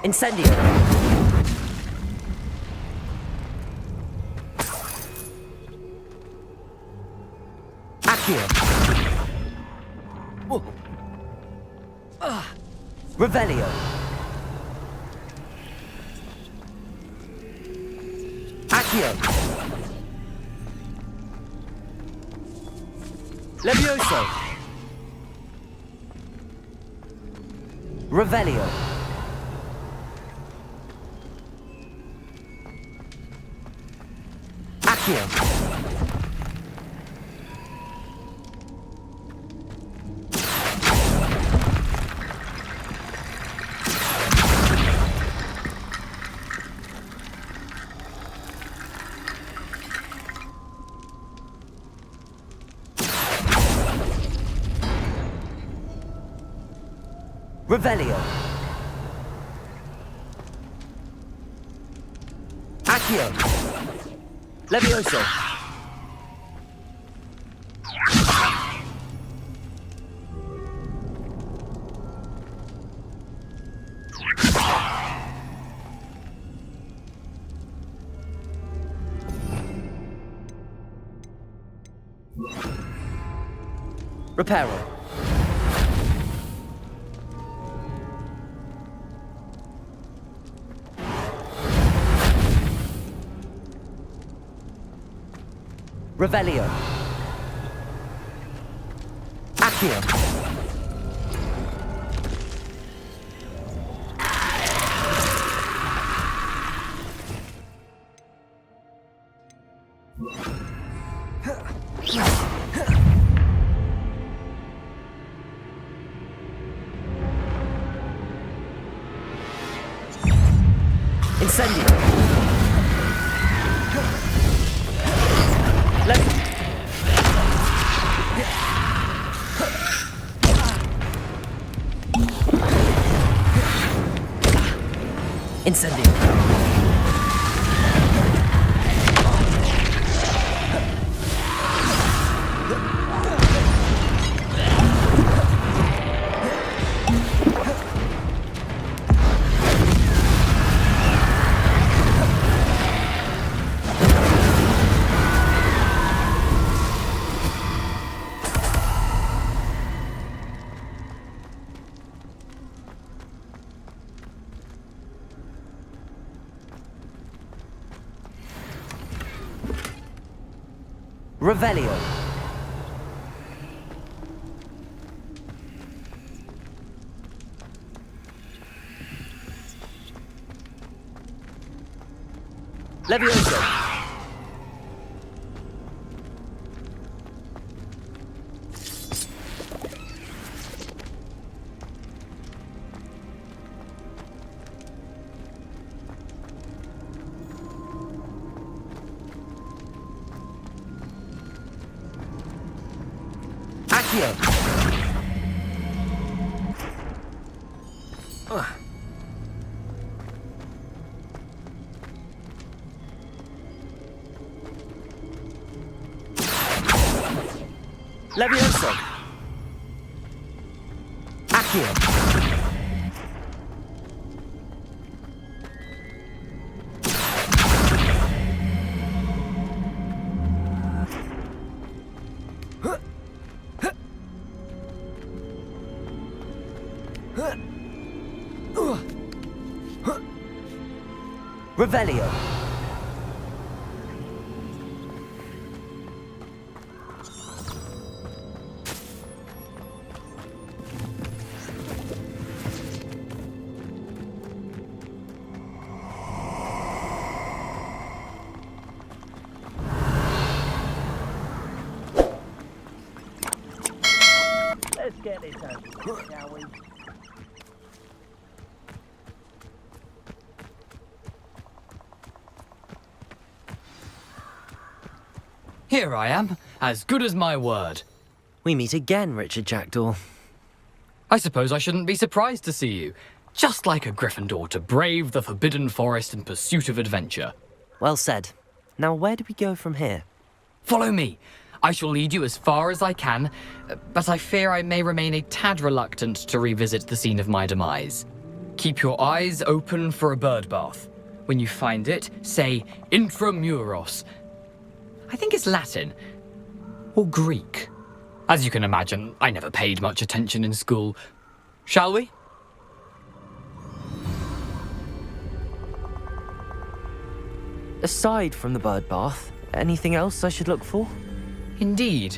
Incendio. Revelio. Accio. Levioso. Revelio. Accio. Revelio. Accio. Levioso. Reparo. Revelio. Accio. Incendio. Incendio. Revelio. Levioso. Accio. Levioso. Accio. Revelio. Let's get this over with, shall we? Here I am, as good as my word. We meet again, Richard Jackdaw. I suppose I shouldn't be surprised to see you. Just like a Gryffindor to brave the Forbidden Forest in pursuit of adventure. Well said. Now where do we go from here? Follow me. I shall lead you as far as I can, but I fear I may remain a tad reluctant to revisit the scene of my demise. Keep your eyes open for a bird bath. When you find it, say Intramuros. I think it's Latin. Or Greek. As you can imagine, I never paid much attention in school. Shall we? Aside from the bird bath, anything else I should look for? Indeed.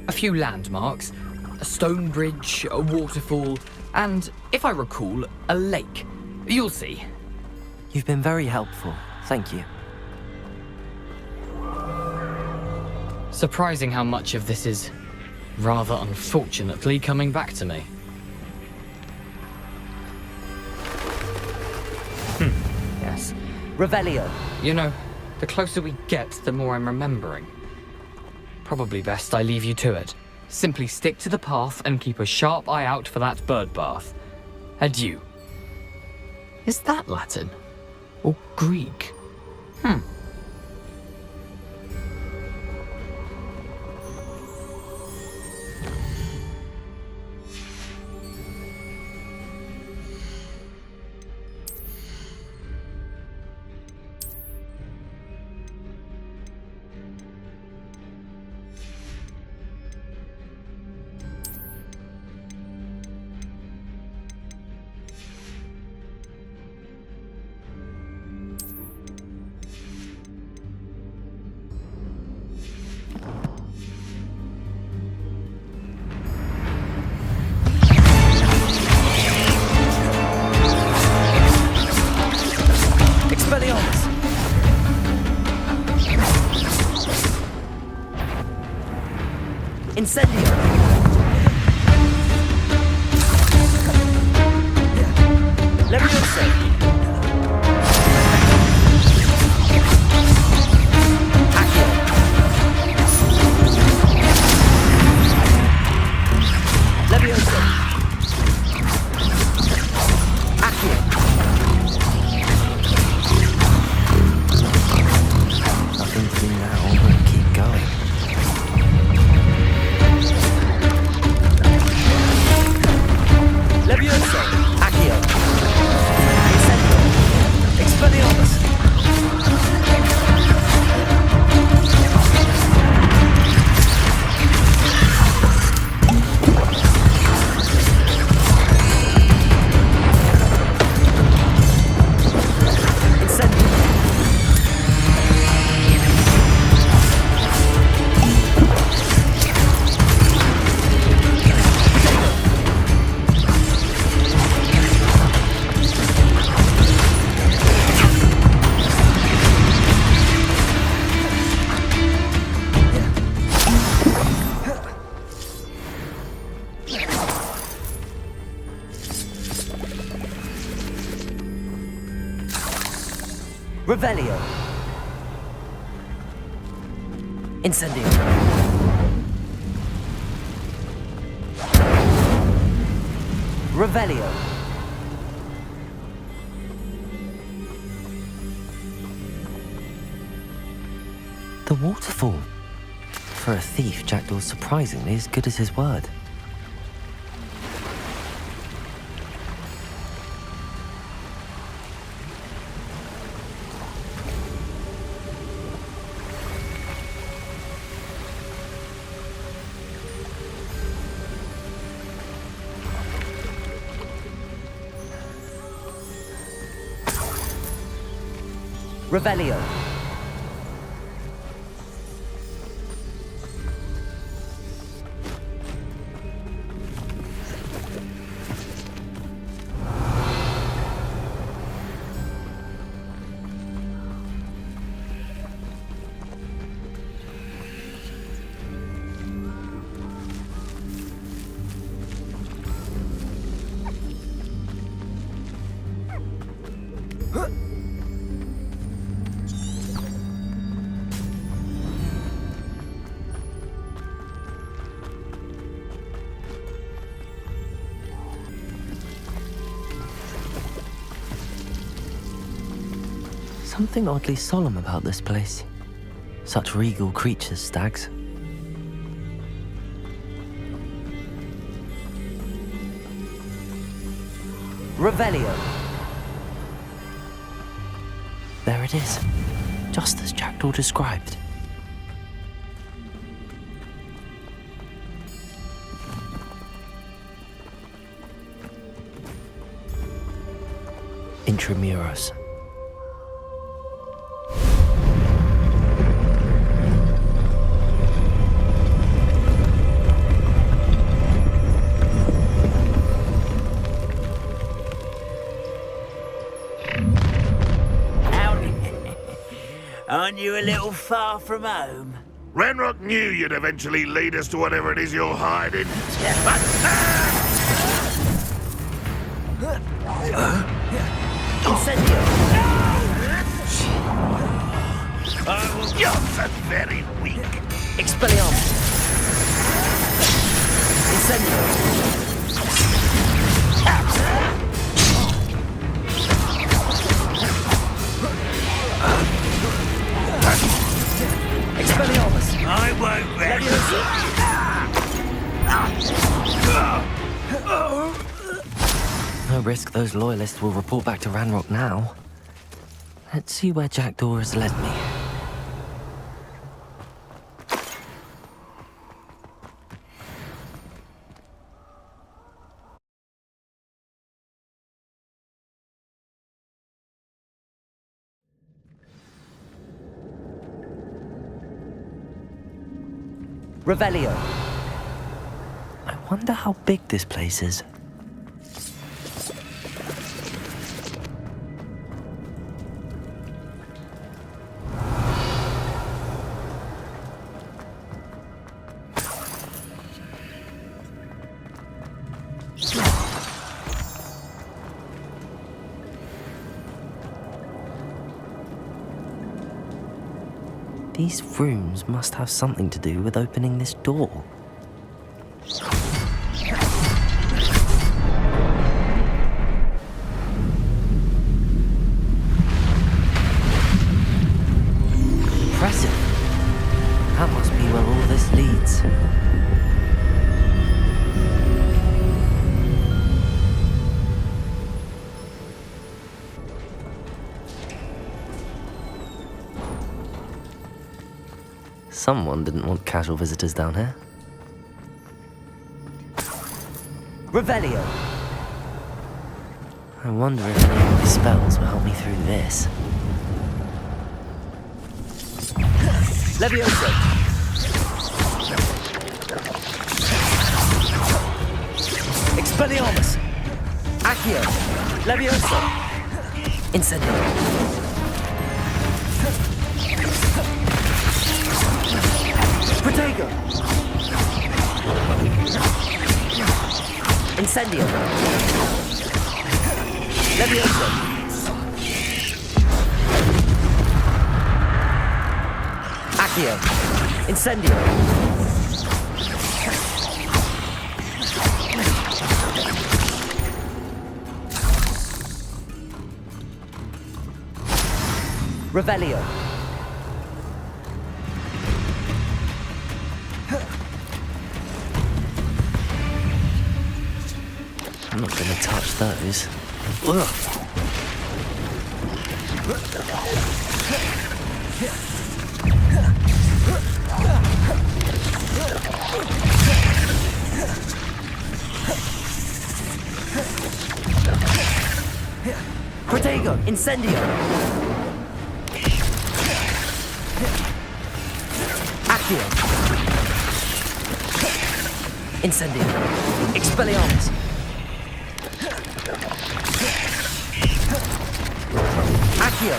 A few landmarks, a stone bridge, a waterfall, and, if I recall, a lake. You'll see. You've been very helpful. Thank you. Surprising how much of this is, rather unfortunately, coming back to me. Yes. Revelio. You know, the closer we get, the more I'm remembering. Probably best I leave you to it. Simply stick to the path and keep a sharp eye out for that bird bath. Adieu. Is that Latin? Or Greek? Incendio! Leviosa! Accio! Leviosa! Accio! Nothing to do now, but keep going. Leviosa! Accio! Incendio! Expelliarmus! Revelio. Incendio. Revelio. The waterfall. For a thief, Jackdaw's surprisingly as good as his word. Revelio. Something oddly solemn about this place. Such regal creatures, stags. Revelio. There it is, just as Jackdaw described. Intramuros. Aren't you a little far from home? Ranrock knew you'd eventually lead us to whatever it is you're hiding. Incendio! You're so very weak. Expelliarmus! Incendio! Expelliarmus! I won't rest. No risk those loyalists will report back to Ranrock now. Let's see where Jackdaw has led me. Revelio. I wonder how big this place is. These rooms must have something to do with opening this door. Impressive. That must be where all this leads. Someone didn't want casual visitors down here. Revelio! I wonder if any of my spells will help me through this. Levioso! Expelliarmus! Accio! Levioso! Incendio! Protego! Incendio! Levioso! Accio! Incendio! Revelio! I'm not gonna touch those. Ugh. Protego! Incendio! Accio! Incendio! Expelliarmus! Accio!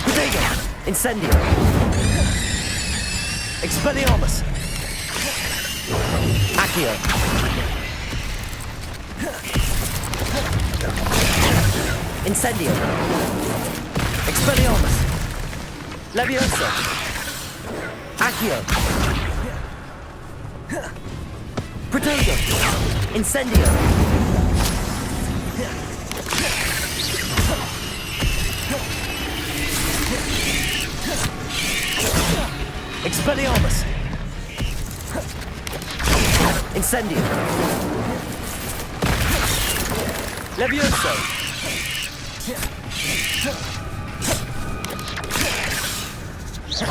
Protego! Incendio! Expelliarmus! Accio! Incendio! Expelliarmus! Levioso! Accio! Protego! Incendio! Expelliarmus! Incendio! Levioso!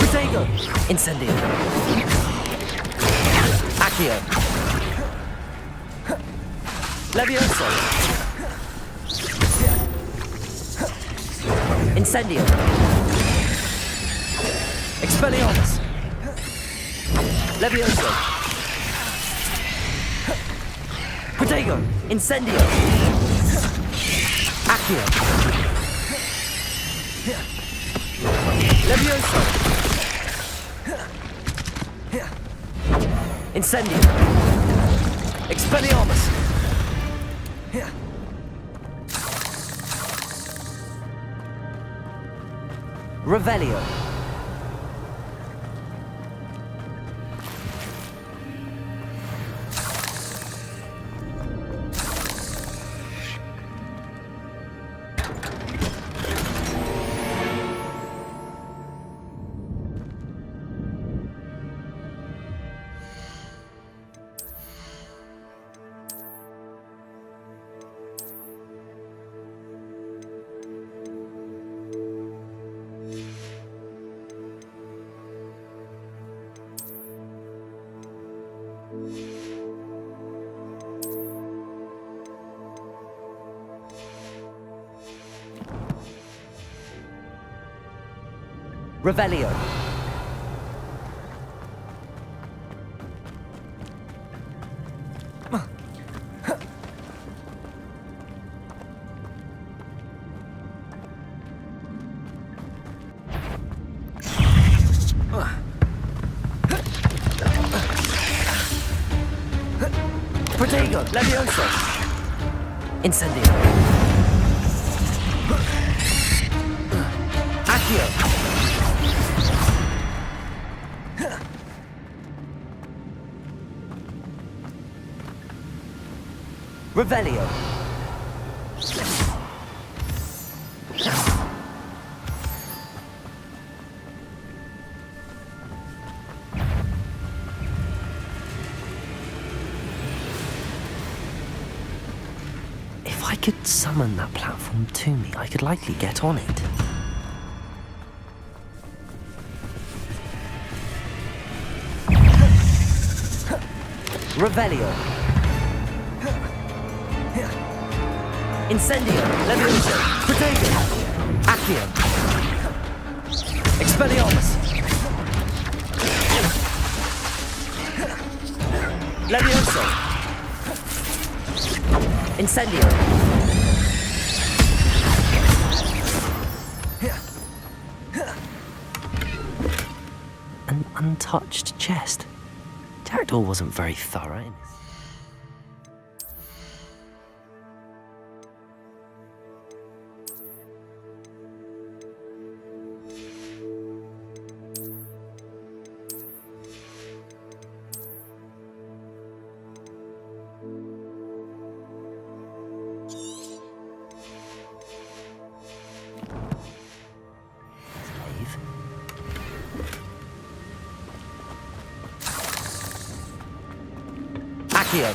Protego! Incendio! Accio! Levioso! Incendio! Expelliarmus! Levioso! Protego! Incendio! Accio! Levioso! Incendio! Expelliarmus! Revelio! Revelio! Protego! Levioso! Incendio! Accio! Revelio! If I could summon that platform to me, I could likely get on it. Revelio. Incendio. Levioso. Protego. Accio. Expelliarmus. Levioso. Incendio. An untouched chest. Jackdaw wasn't very thorough in this. Accio.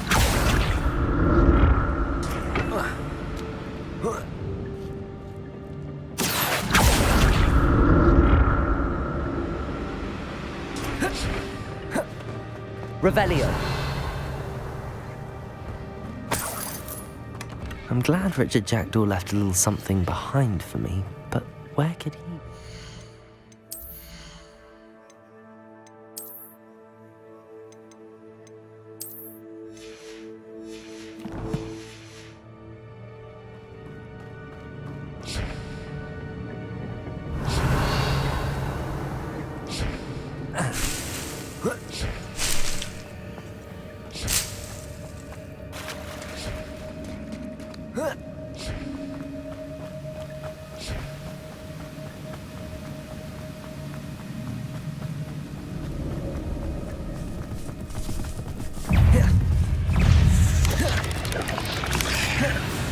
Revelio. I'm glad Richard Jackdaw left a little something behind for me, but where could he?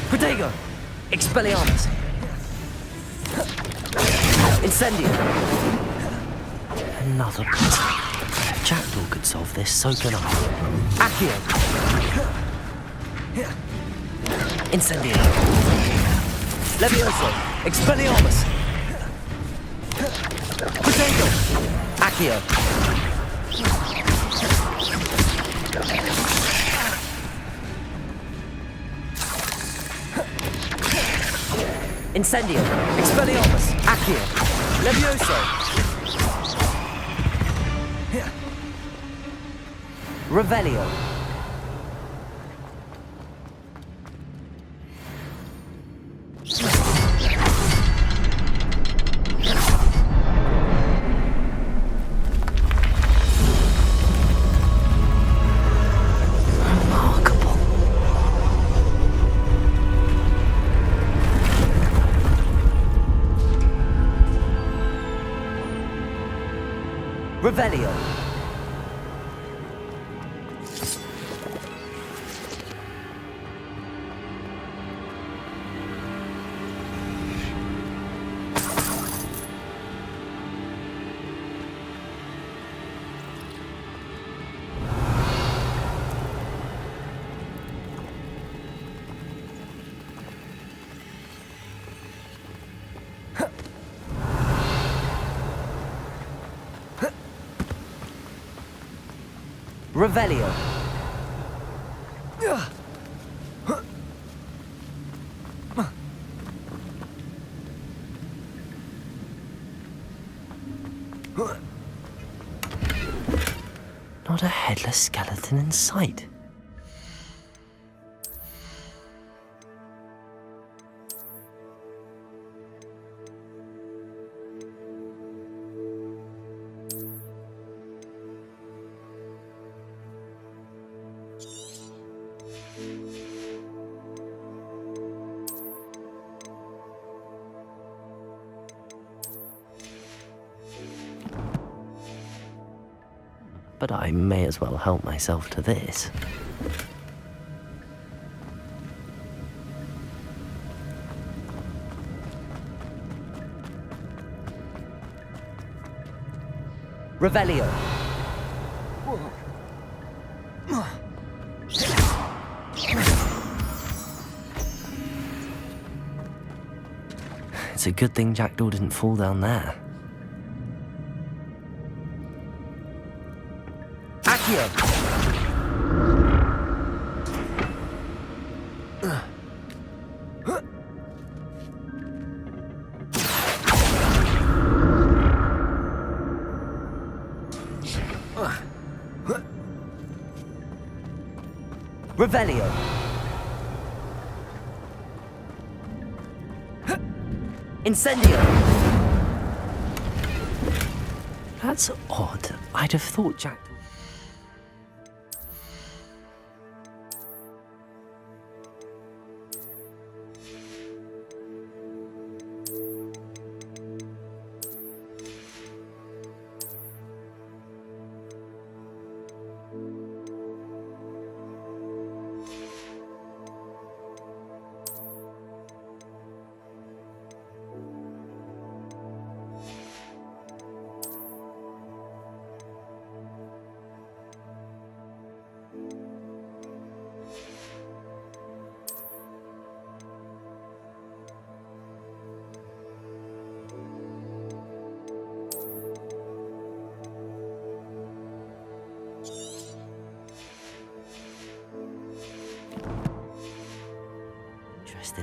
Protego! Expelliarmus! Incendio! Another puzzle. If Jackdaw could solve this, so can I. Accio! Incendio! Levioso! Expelliarmus! Protego! Accio! Incendio! Expelliarmus! Accio! Levioso! Revelio! Revelio. Revelio. Not a headless skeleton in sight. but I may as well help myself to this. Revelio. It's a good thing Jackdaw didn't fall down there. Accio! Revelio. Incendio. That's odd. I'd have thought Jack...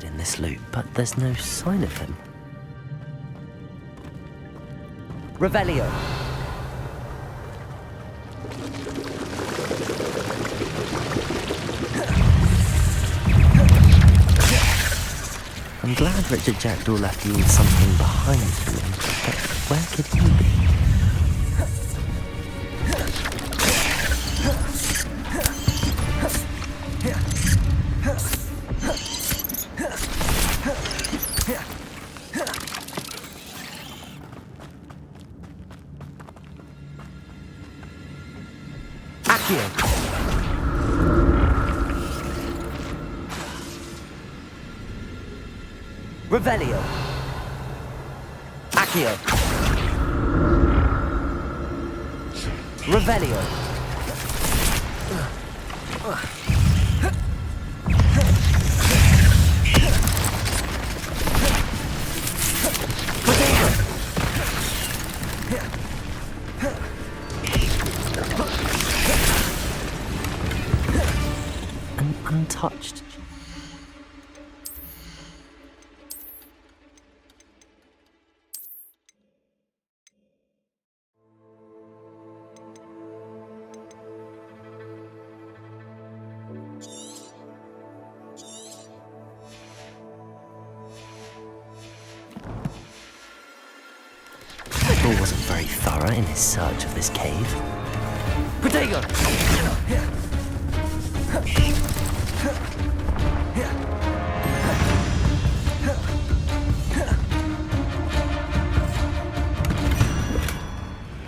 in this loop, but there's no sign of him. Revelio. I'm glad Richard Jackdaw left me with something behind him, but where could he be? Revelio. Accio. Revelio. An untouched. Wasn't very thorough in his search of this cave. Protego!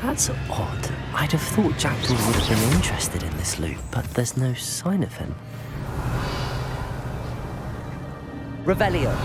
That's odd. I'd have thought Jackdaw would have been interested in this loop, but there's no sign of him. Revelio.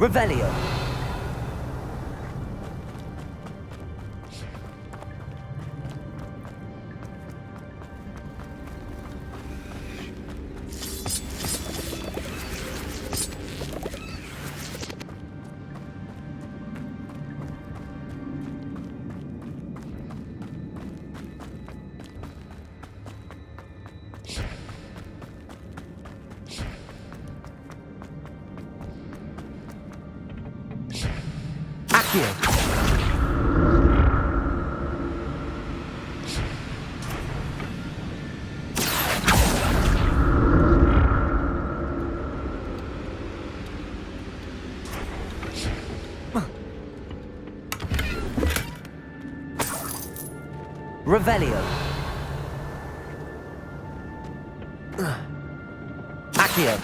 Revelio. Revelio. Accio.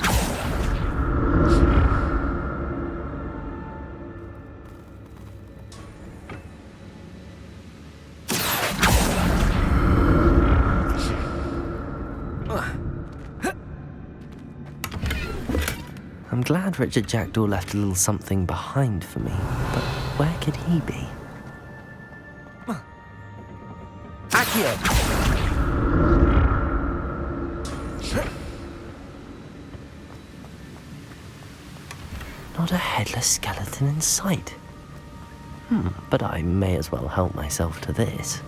I'm glad Richard Jackdaw left a little something behind for me, but where could he be? Accio! Not a headless skeleton in sight. But I may as well help myself to this.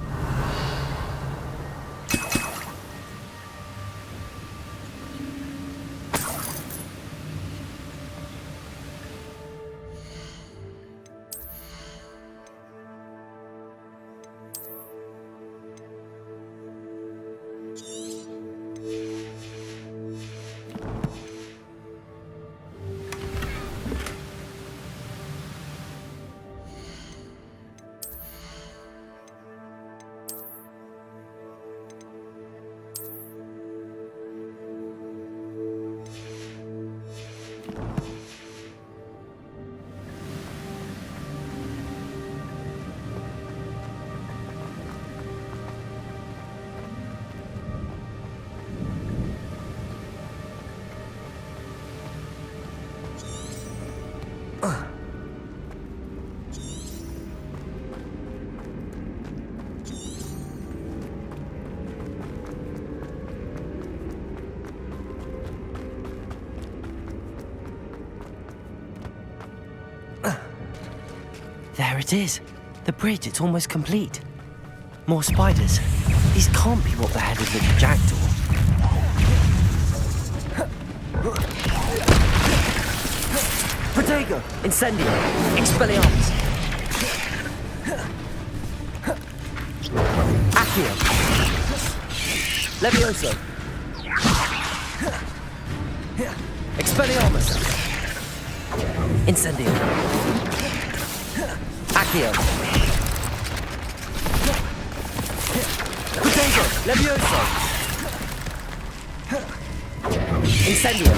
There it is. The bridge, it's almost complete. More spiders. These can't be what the head of Richard Jackdaw. Protego! Incendio! Expelliarmus! Accio! Levioso! Expelliarmus! Incendio! Accio! Protego! Levioso! Incendio!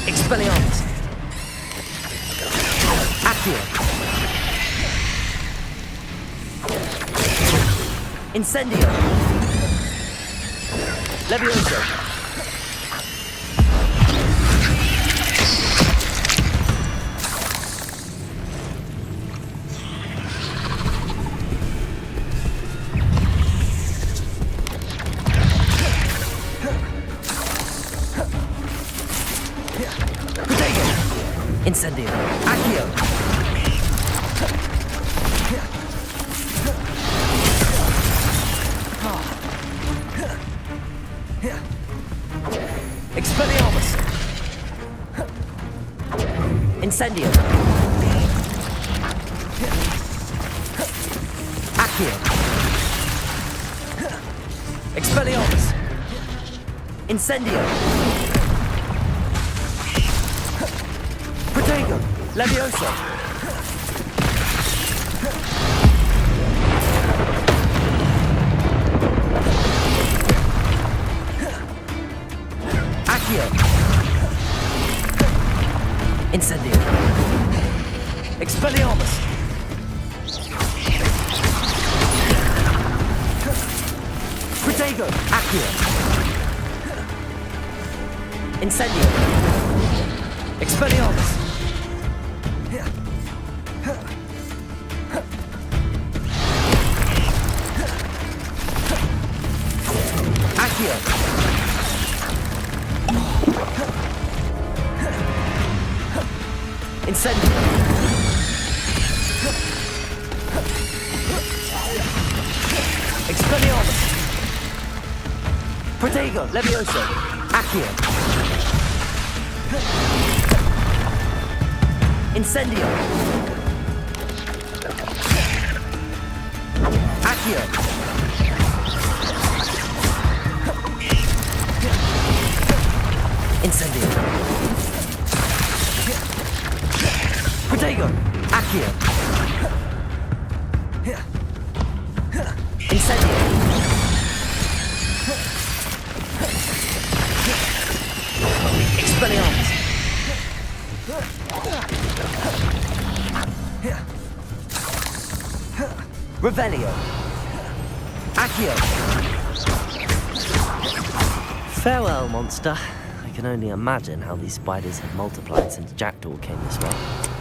Expelliarmus! Accio! Incendio! Levioso! Incendio! Accio! Expelliarmus! Incendio! Accio! Expelliarmus! Incendio! Protego! Levioso! Accio! Incendio! Expelliarmus! Protego! Accio! Incendio! Expelliarmus! Accio! Incendio! Expelliarmus! Protego! Levioso! Accio! Incendio! Accio! Incendio! Protego! Accio! Revelio. Accio. Farewell, monster. I can only imagine how these spiders have multiplied since Jackdaw came this way.